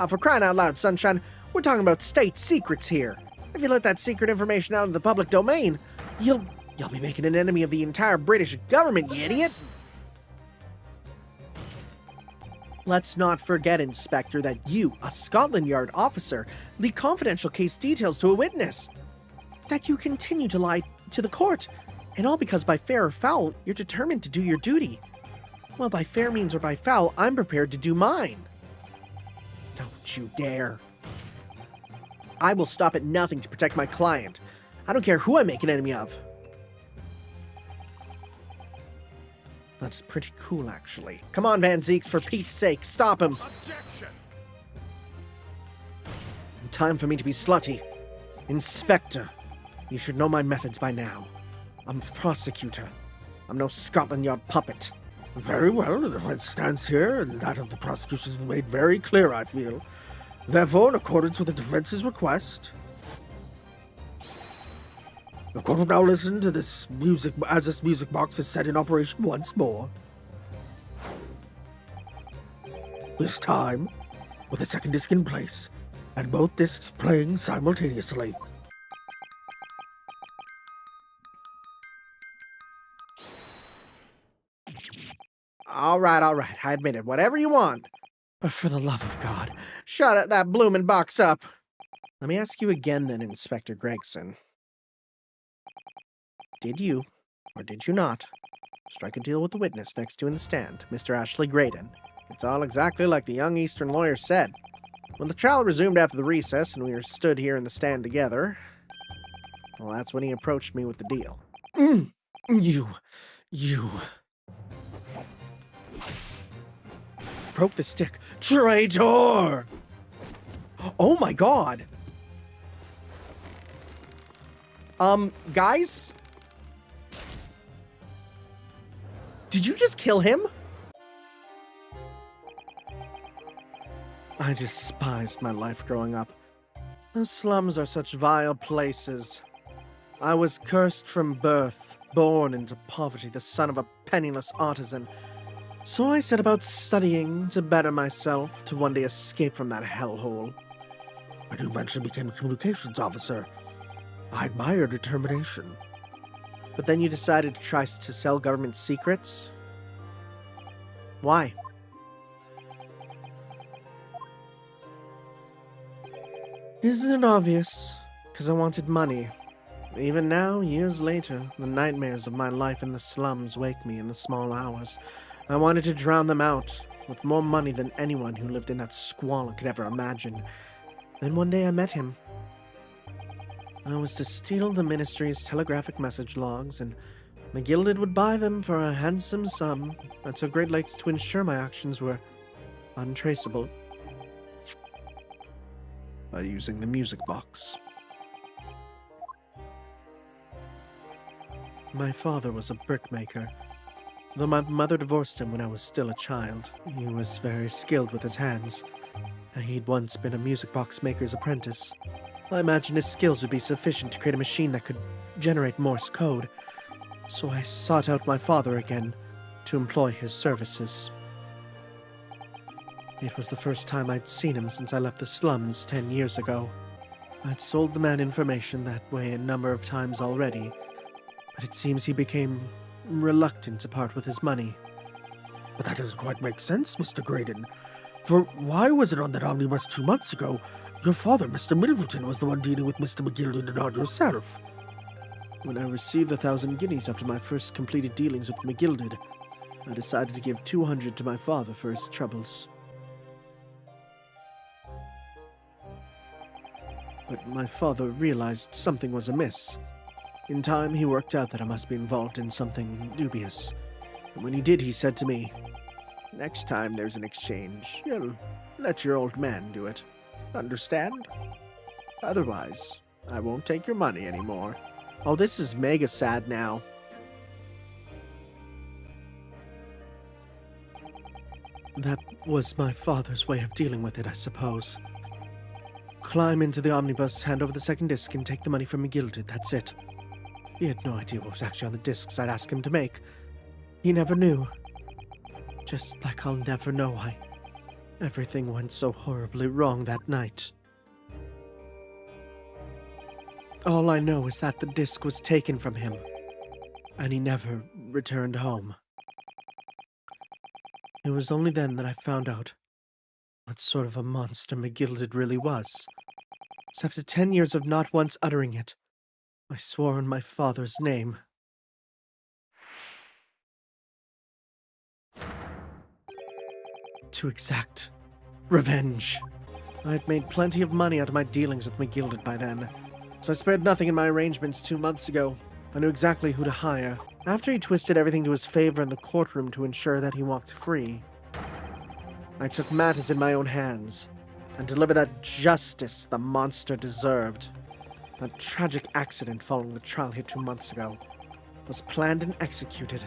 For crying out loud, Sunshine, we're talking about state secrets here. If you let that secret information out into the public domain, you'll be making an enemy of the entire British government, you idiot! Let's not forget, Inspector, that you, a Scotland Yard officer, leak confidential case details to a witness. That you continue to lie to the court, and all because by fair or foul, you're determined to do your duty. Well, by fair means or by foul, I'm prepared to do mine. Don't you dare. I will stop at nothing to protect my client. I don't care who I make an enemy of. That's pretty cool, actually. Come on, Van Zeeks, for Pete's sake, stop him. Objection! Time for me to be slutty. Inspector, you should know my methods by now. I'm a prosecutor. I'm no Scotland Yard puppet. Very well, the defense stands here, and that of the prosecution has been made very clear, I feel. Therefore, in accordance with the defense's request, the court will now listen to this music box is set in operation once more. This time, with the second disc in place, and both discs playing simultaneously. All right, I admit it. Whatever you want. But for the love of God, shut that bloomin' box up. Let me ask you again then, Inspector Gregson. Did you, or did you not, strike a deal with the witness next to you in the stand, Mr. Ashley Graydon? It's all exactly like the young Eastern lawyer said. When the trial resumed after the recess and we were stood here in the stand together, well, that's when he approached me with the deal. You... broke the stick. Traitor! Oh my god! Guys? Did you just kill him? I despised my life growing up. Those slums are such vile places. I was cursed from birth, born into poverty, the son of a penniless artisan. So I set about studying to better myself, to one day escape from that hellhole. And you eventually became a communications officer. I admire your determination. But then you decided to try to sell government secrets? Why? Isn't it obvious? Because I wanted money. Even now, years later, the nightmares of my life in the slums wake me in the small hours. I wanted to drown them out, with more money than anyone who lived in that squalor could ever imagine. Then one day I met him. I was to steal the ministry's telegraphic message logs, and McGilded would buy them for a handsome sum. I took great lengths to ensure my actions were untraceable. By using the music box. My father was a brickmaker. Though my mother divorced him when I was still a child, he was very skilled with his hands, and he'd once been a music box maker's apprentice. I imagined his skills would be sufficient to create a machine that could generate Morse code, so I sought out my father again to employ his services. It was the first time I'd seen him since I left the slums 10 years ago. I'd sold the man information that way a number of times already, but it seems he became reluctant to part with his money. But that doesn't quite make sense, Mr. Graydon. For why was it on that omnibus 2 months ago? Your father, Mr. Milverton, was the one dealing with Mr. McGilded and not yourself. When I received the 1,000 guineas after my first completed dealings with McGilded, I decided to give 200 to my father for his troubles. But my father realized something was amiss. In time, he worked out that I must be involved in something dubious. And when he did, he said to me, "Next time there's an exchange, you'll let your old man do it. Understand? Otherwise, I won't take your money anymore." Oh, this is mega sad now. That was my father's way of dealing with it, I suppose. Climb into the omnibus, hand over the second disc, and take the money from McGilded, that's it. He had no idea what was actually on the discs I'd ask him to make. He never knew. Just like I'll never know why everything went so horribly wrong that night. All I know is that the disc was taken from him, and he never returned home. It was only then that I found out what sort of a monster McGilded really was. So after 10 years of not once uttering it, I swore in my father's name. To exact revenge. I had made plenty of money out of my dealings with McGilded by then, so I spared nothing in my arrangements 2 months ago. I knew exactly who to hire. After he twisted everything to his favor in the courtroom to ensure that he walked free, I took matters in my own hands and delivered that justice the monster deserved. That tragic accident following the trial here 2 months ago was planned and executed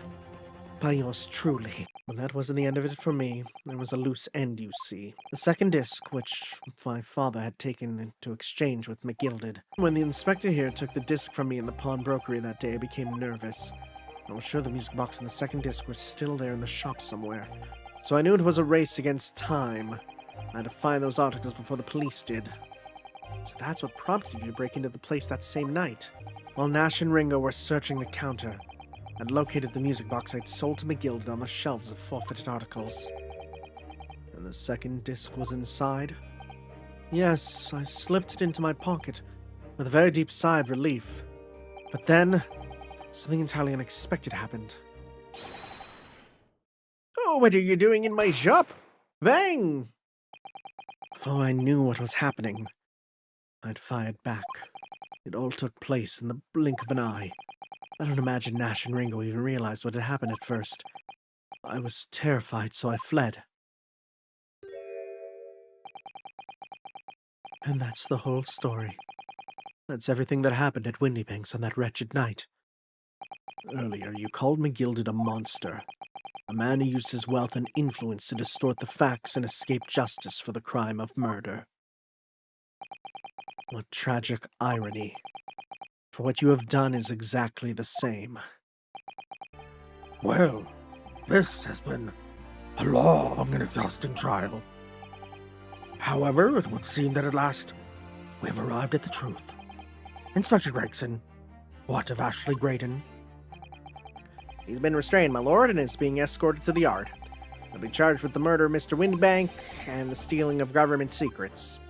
by yours truly. But that wasn't the end of it for me. There was a loose end, you see. The second disc, which my father had taken into exchange with McGilded. When the inspector here took the disc from me in the pawnbrokery that day, I became nervous. I was sure the music box and the second disc were still there in the shop somewhere. So I knew it was a race against time. I had to find those articles before the police did. So that's what prompted you to break into the place that same night. While Nash and Ringo were searching the counter, I'd located the music box I'd sold to McGilded on the shelves of forfeited articles. And the second disc was inside. Yes, I slipped it into my pocket with a very deep sigh of relief. But then, something entirely unexpected happened. "Oh, what are you doing in my shop? Bang!" Before I knew what was happening, I'd fired back. It all took place in the blink of an eye. I don't imagine Nash and Ringo even realized what had happened at first. I was terrified, so I fled. And that's the whole story. That's everything that happened at Windybanks on that wretched night. Earlier, you called McGilded a monster. A man who used his wealth and influence to distort the facts and escape justice for the crime of murder. What tragic irony. For what you have done is exactly the same. Well, this has been A long and exhausting trial. However, it would seem that at last we have arrived at the truth. Inspector Gregson, what of Ashley Graydon? He's been restrained, my lord, and is being escorted to the yard. He'll be charged with the murder of Mr. Windbank and the stealing of government secrets.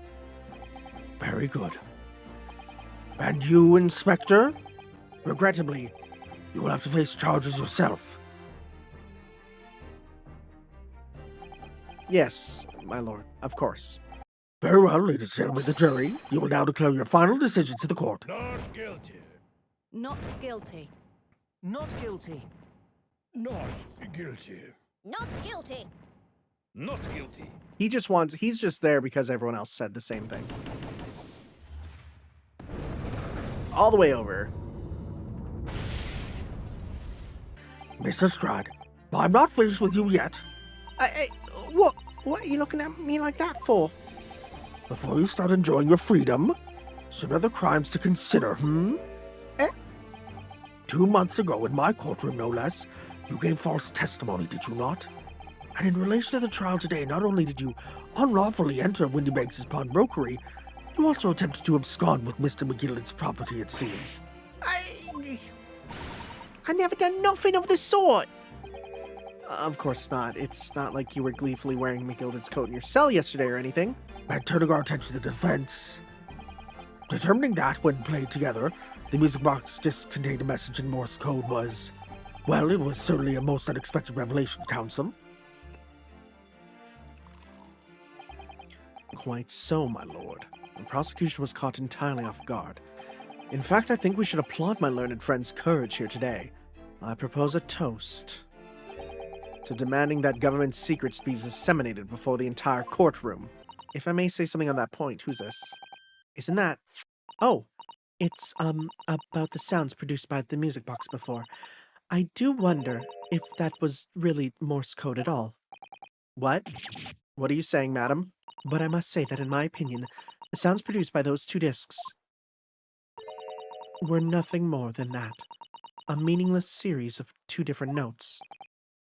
Very good. And you, Inspector? Regrettably, you will have to face charges yourself. Yes, my lord, of course. Very well, ladies and gentlemen of the jury. You will now declare your final decision to the court. Not guilty. Not guilty. Not guilty. Not guilty. Not guilty. Not guilty. He's just there because everyone else said the same thing. All the way over. Mr. Lestrade, I'm not finished with you yet. What are you looking at me like that for? Before you start enjoying your freedom, some other crimes to consider, 2 months ago, in my courtroom no less, you gave false testimony, did you not? And in relation to the trial today, not only did you unlawfully enter Windybank's pawnbrokery, you also attempted to abscond with Mr. McGillicuddy's property, it seems. I never done nothing of the sort. Of course not. It's not like you were gleefully wearing McGillicuddy's coat in your cell yesterday or anything. And turning our attention to the defense, determining that, when played together, the music box disc contained a message in Morse code was, well, it was certainly a most unexpected revelation, counsel. Quite so, my lord. The prosecution was caught entirely off guard. In fact, I think we should applaud my learned friend's courage here today. I propose a toast to demanding that government secrets be disseminated before the entire courtroom. If I may say something on that point, who's this? Isn't that... Oh, it's, about the sounds produced by the music box before. I do wonder if that was really Morse code at all. What? What are you saying, madam? But I must say that in my opinion, the sounds produced by those two discs were nothing more than that. A meaningless series of two different notes.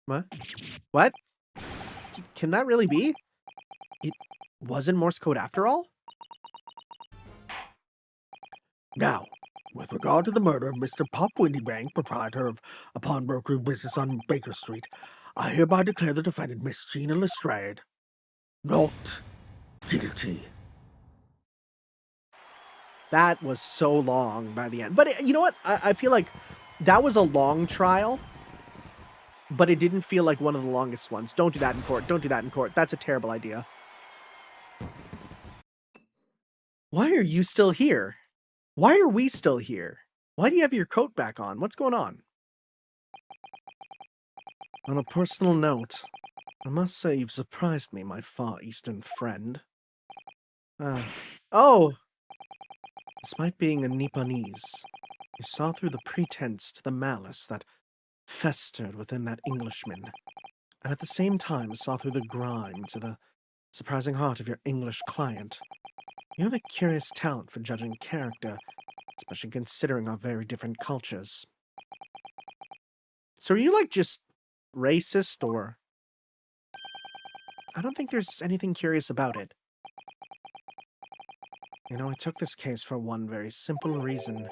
What? What? Can that really be? It wasn't Morse code after all? Now, with regard to the murder of Mr. Pop Windybank, proprietor of a pawnbrokery business on Baker Street, I hereby declare the defendant, Miss Gina Lestrade, not guilty. That was so long by the end. But you know what? I feel like that was a long trial, but it didn't feel like one of the longest ones. Don't do that in court. Don't do that in court. That's a terrible idea. Why are you still here? Why are we still here? Why do you have your coat back on? What's going on? On a personal note, I must say you've surprised me, my Far Eastern friend. Oh! Despite being a Nipponese, you saw through the pretense to the malice that festered within that Englishman, and at the same time saw through the grime to the surprising heart of your English client. You have a curious talent for judging character, especially considering our very different cultures. So are you, like, just racist, or... I don't think there's anything curious about it. You know, I took this case for one very simple reason.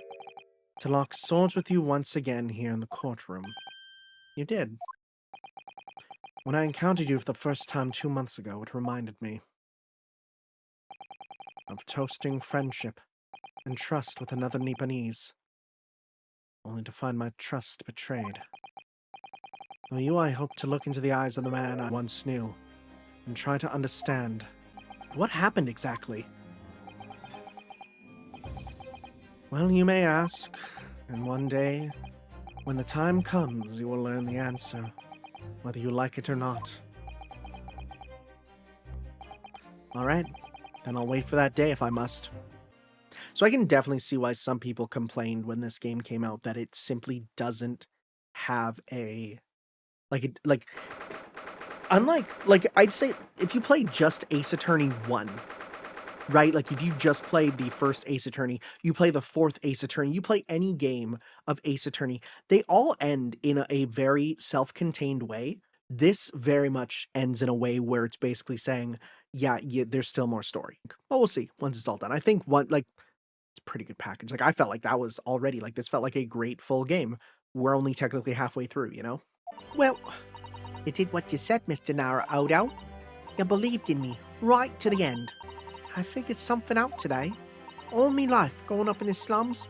To lock swords with you once again here in the courtroom. You did. When I encountered you for the first time 2 months ago, it reminded me of toasting friendship and trust with another Nipponese, only to find my trust betrayed. For you, I hope to look into the eyes of the man I once knew and try to understand what happened exactly. Well, you may ask, and one day, when the time comes, you will learn the answer, whether you like it or not. Alright, then I'll wait for that day if I must. So I can definitely see why some people complained when this game came out that it simply doesn't have a... Unlike, I'd say, if you play just Ace Attorney 1, right? Like, if you just played the first Ace Attorney, you play the fourth Ace Attorney, you play any game of Ace Attorney, they all end in a very self-contained way. This very much ends in a way where it's basically saying, yeah, there's still more story. But we'll see once it's all done. I think it's a pretty good package. Like, I felt like that was already, like, this felt like a great full game. We're only technically halfway through, you know? Well, you did what you said, Mr. Naruto. You believed in me, right to the end. I figured something out today. All me life, growing up in the slums,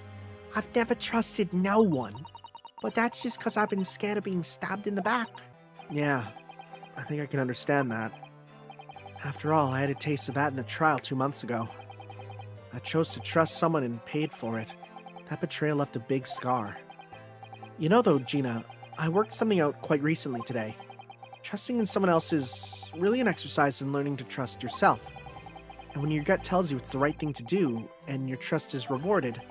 I've never trusted no one. But that's just because I've been scared of being stabbed in the back. Yeah, I think I can understand that. After all, I had a taste of that in the trial 2 months ago. I chose to trust someone and paid for it. That betrayal left a big scar. You know though, Gina, I worked something out quite recently today. Trusting in someone else is really an exercise in learning to trust yourself. And when your gut tells you it's the right thing to do, and your trust is rewarded,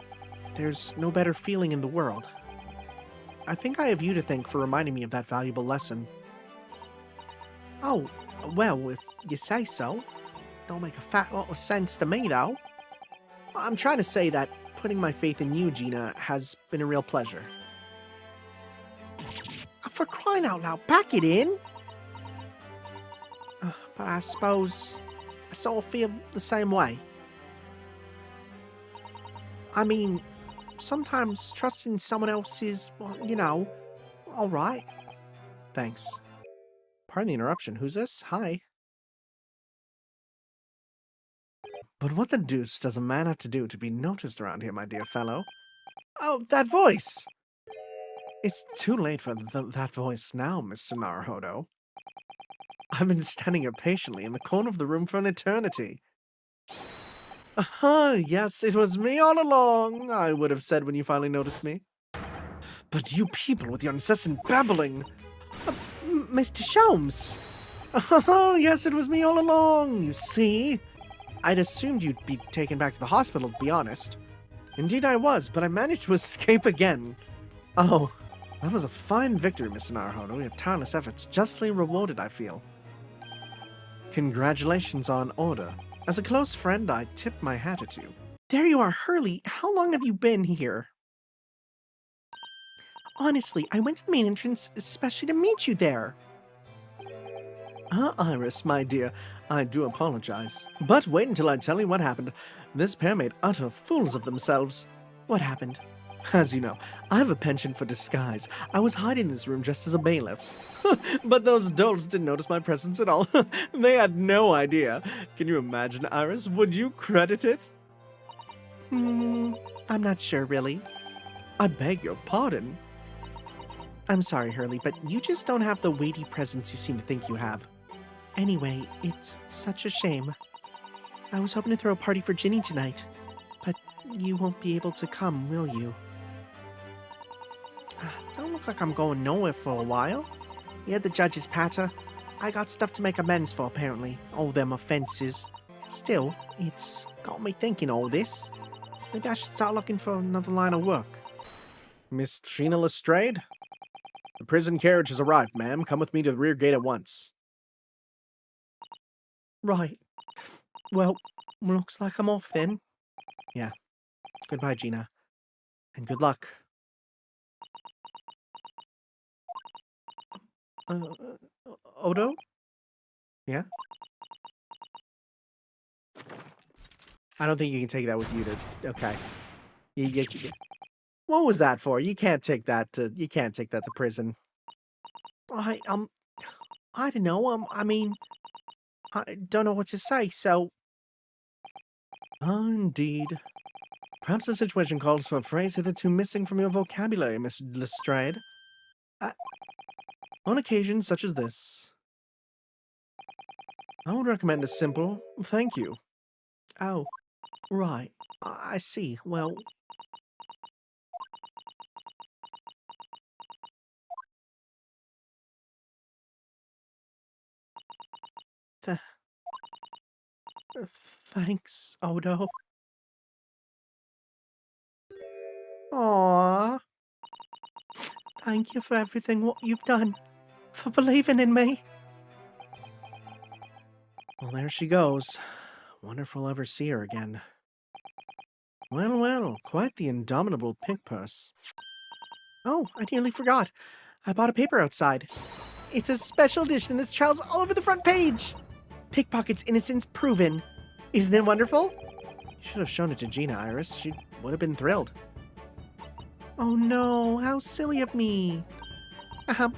there's no better feeling in the world. I think I have you to thank for reminding me of that valuable lesson. Oh, well, if you say so. Don't make a fat lot of sense to me, though. I'm trying to say that putting my faith in you, Gina, has been a real pleasure. For crying out loud, pack it in! But I suppose I sort of feel the same way. I mean, sometimes trusting someone else is, well, you know, alright. Thanks. Pardon the interruption. Who's this? Hi. But what the deuce does a man have to do to be noticed around here, my dear fellow? Oh, that voice! It's too late for that voice now, Mr. Naruhodo. I've been standing here patiently in the corner of the room for an eternity. Aha, yes, it was me all along, I would have said when you finally noticed me. But you people with your incessant babbling! Mr. Sholmes! Oh, yes, it was me all along, you see. I'd assumed you'd be taken back to the hospital, to be honest. Indeed I was, but I managed to escape again. Oh, that was a fine victory, Mr. Naruhodo. Your tireless efforts justly rewarded, I feel. Congratulations on order. As a close friend, I tip my hat at you. There you are, Hurley. How long have you been here? Honestly, I went to the main entrance especially to meet you there. Iris, my dear, I do apologize. But wait until I tell you what happened. This pair made utter fools of themselves. What happened? As you know, I have a penchant for disguise. I was hiding in this room just as a bailiff. But those dolts didn't notice my presence at all. They had no idea. Can you imagine, Iris? Would you credit it? I'm not sure, really. I beg your pardon. I'm sorry, Hurley, but you just don't have the weighty presence you seem to think you have. Anyway, it's such a shame. I was hoping to throw a party for Ginny tonight, but you won't be able to come, will you? Don't look like I'm going nowhere for a while. You had the judge's patter. I got stuff to make amends for, apparently. All them offenses. Still, it's got me thinking all this. Maybe I should start looking for another line of work. Miss Gina Lestrade? The prison carriage has arrived, ma'am. Come with me to the rear gate at once. Right. Well, looks like I'm off then. Yeah. Goodbye, Gina. And good luck. Odo? Yeah? I don't think you can take that with you to... Okay. What was that for? You can't take that to prison. I don't know. I mean, I don't know what to say, so... Indeed. Perhaps the situation calls for a phrase hitherto missing from your vocabulary, Miss Lestrade. On occasions such as this, I would recommend a simple thank you. Oh, right. I see. Well... Thanks, Odo. Aww. Thank you for everything what you've done. For believing in me. Well, there she goes. Wonder if we'll ever see her again. Well, well, quite the indomitable pink purse. Oh, I nearly forgot. I bought a paper outside. It's a special edition and this child's all over the front page. Pickpocket's innocence proven. Isn't it wonderful? You should have shown it to Gina, Iris. She would have been thrilled. Oh no, how silly of me.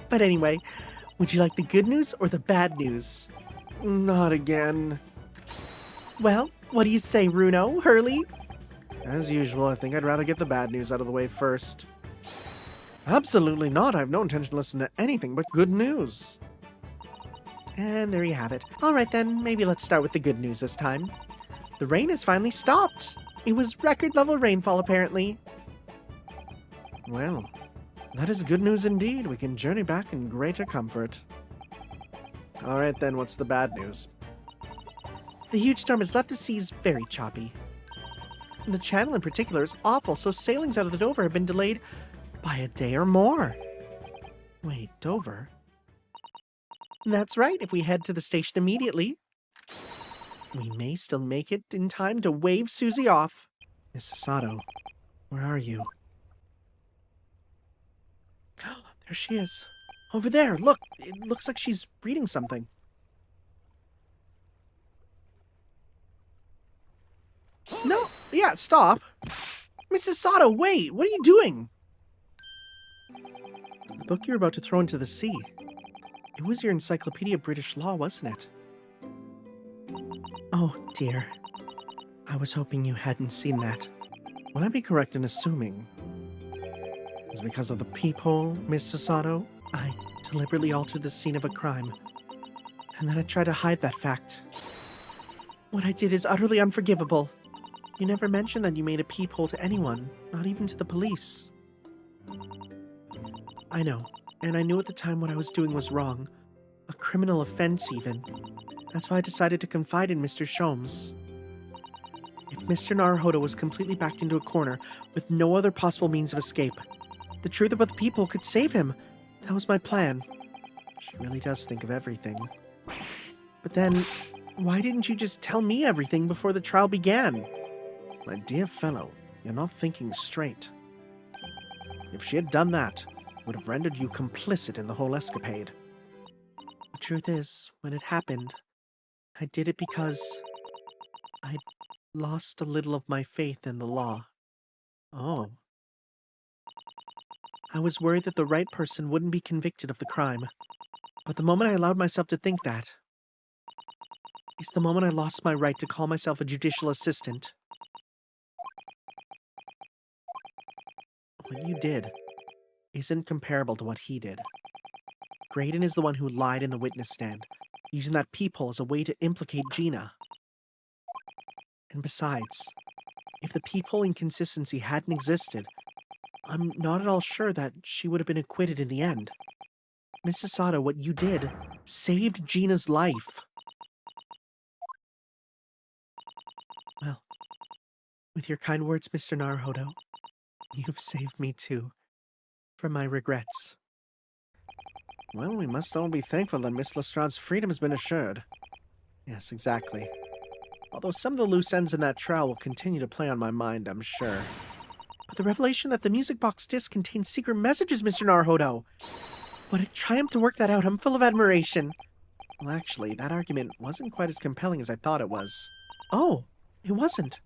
But anyway, would you like the good news or the bad news? Not again. Well, what do you say, Runo, Hurley? As usual, I think I'd rather get the bad news out of the way first. Absolutely not. I have no intention to listen to anything but good news. And there you have it. Alright then, maybe let's start with the good news this time. The rain has finally stopped. It was record-level rainfall, apparently. Well, that is good news indeed. We can journey back in greater comfort. Alright then, what's the bad news? The huge storm has left the seas very choppy. The channel in particular is awful, so sailings out of the Dover have been delayed by a day or more. Wait, Dover? That's right, if we head to the station immediately, we may still make it in time to wave Susie off. Miss Sato, where are you? There she is. Over there, look! It looks like she's reading something. No, yeah, stop. Mrs. Sato, wait! What are you doing? The book you're about to throw into the sea. It was your Encyclopedia British Law, wasn't it? Oh, dear. I was hoping you hadn't seen that. Would I be correct in assuming it's because of the peephole, Miss Sato? I deliberately altered the scene of a crime, and then I tried to hide that fact. What I did is utterly unforgivable. You never mentioned that you made a peephole to anyone, not even to the police. I know, and I knew at the time what I was doing was wrong. A criminal offense, even. That's why I decided to confide in Mr. Sholmes. If Mr. Naruhodo was completely backed into a corner with no other possible means of escape, the truth about the people could save him. That was my plan. She really does think of everything. But then, why didn't you just tell me everything before the trial began? My dear fellow, you're not thinking straight. If she had done that, it would have rendered you complicit in the whole escapade. The truth is, when it happened, I did it because I lost a little of my faith in the law. Oh. I was worried that the right person wouldn't be convicted of the crime. But the moment I allowed myself to think that is the moment I lost my right to call myself a judicial assistant. What you did isn't comparable to what he did. Graydon is the one who lied in the witness stand, using that peephole as a way to implicate Gina. And besides, if the peephole inconsistency hadn't existed, I'm not at all sure that she would have been acquitted in the end. Mrs. Sato, what you did saved Gina's life. Well, with your kind words, Mr. Naruhodo, you've saved me too, from my regrets. Well, we must all be thankful that Miss Lestrade's freedom has been assured. Yes, exactly. Although some of the loose ends in that trial will continue to play on my mind, I'm sure. But the revelation that the music box disc contains secret messages, Mr. Naruhodo! What a triumph to work that out. I'm full of admiration. Well, actually, that argument wasn't quite as compelling as I thought it was. Oh, it wasn't.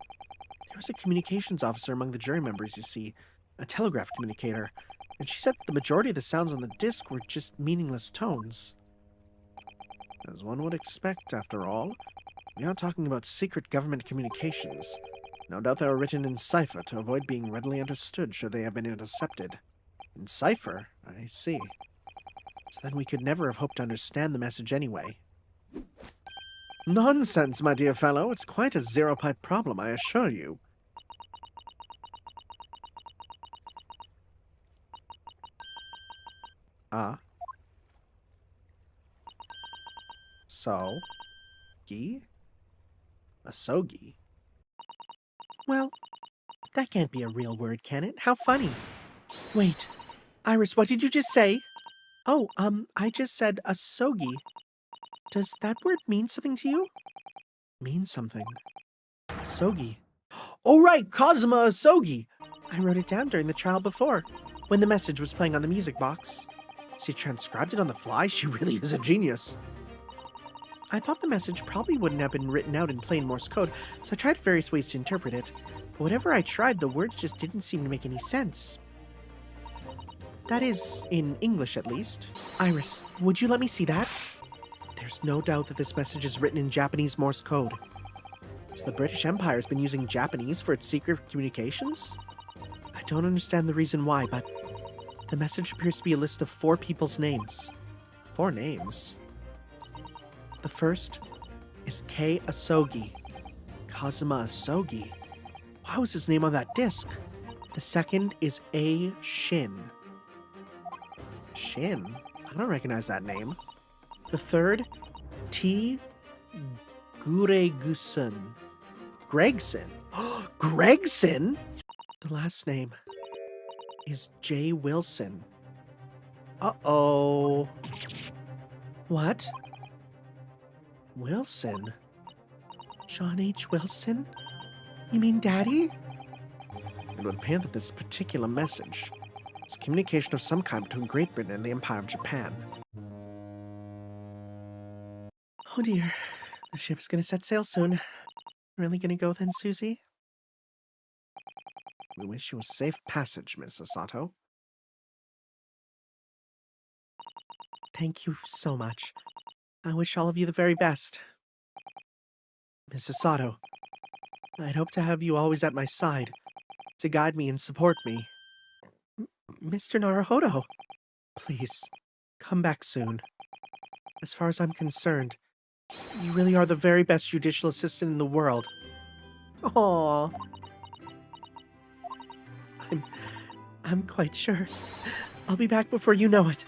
There was a communications officer among the jury members, you see, a telegraph communicator, and she said that the majority of the sounds on the disc were just meaningless tones. As one would expect, after all. We are talking about secret government communications. No doubt they were written in cipher to avoid being readily understood should they have been intercepted. In cipher? I see. So then we could never have hoped to understand the message anyway. Nonsense, my dear fellow. It's quite a zero-pipe problem, I assure you. Ah. So? Gi? Asogi? Well, that can't be a real word, can it? How funny. Wait. Iris, what did you just say? Oh, I just said asogi. Does that word mean something to you? Mean something? Asogi. Oh, right, Kazuma Asogi! I wrote it down during the trial before, when the message was playing on the music box. She transcribed it on the fly? She really is a genius. I thought the message probably wouldn't have been written out in plain Morse code, so I tried various ways to interpret it. But whatever I tried, the words just didn't seem to make any sense. That is, in English at least. Iris, would you let me see that? There's no doubt that this message is written in Japanese Morse code. So the British Empire has been using Japanese for its secret communications? I don't understand the reason why, but the message appears to be a list of 4 people's names. 4 names? The first is Kei Asogi. Kazuma Asogi. Why was his name on that disc? The second is A. Shin. Shin? I don't recognize that name. The third, T. Guregusun. Gregson. Gregson? The last name is J. Wilson. Uh-oh. What? Wilson? John H. Wilson? You mean Daddy? It would appear that this particular message is communication of some kind between Great Britain and the Empire of Japan. Oh dear, the ship's gonna set sail soon. Really gonna go then, Susie? We wish you a safe passage, Miss Sato. Thank you so much. I wish all of you the very best. Mrs. Sato, I'd hope to have you always at my side, to guide me and support me. Mr. Naruhodo, please, come back soon. As far as I'm concerned, you really are the very best judicial assistant in the world. Aww. I'm quite sure I'll be back before you know it.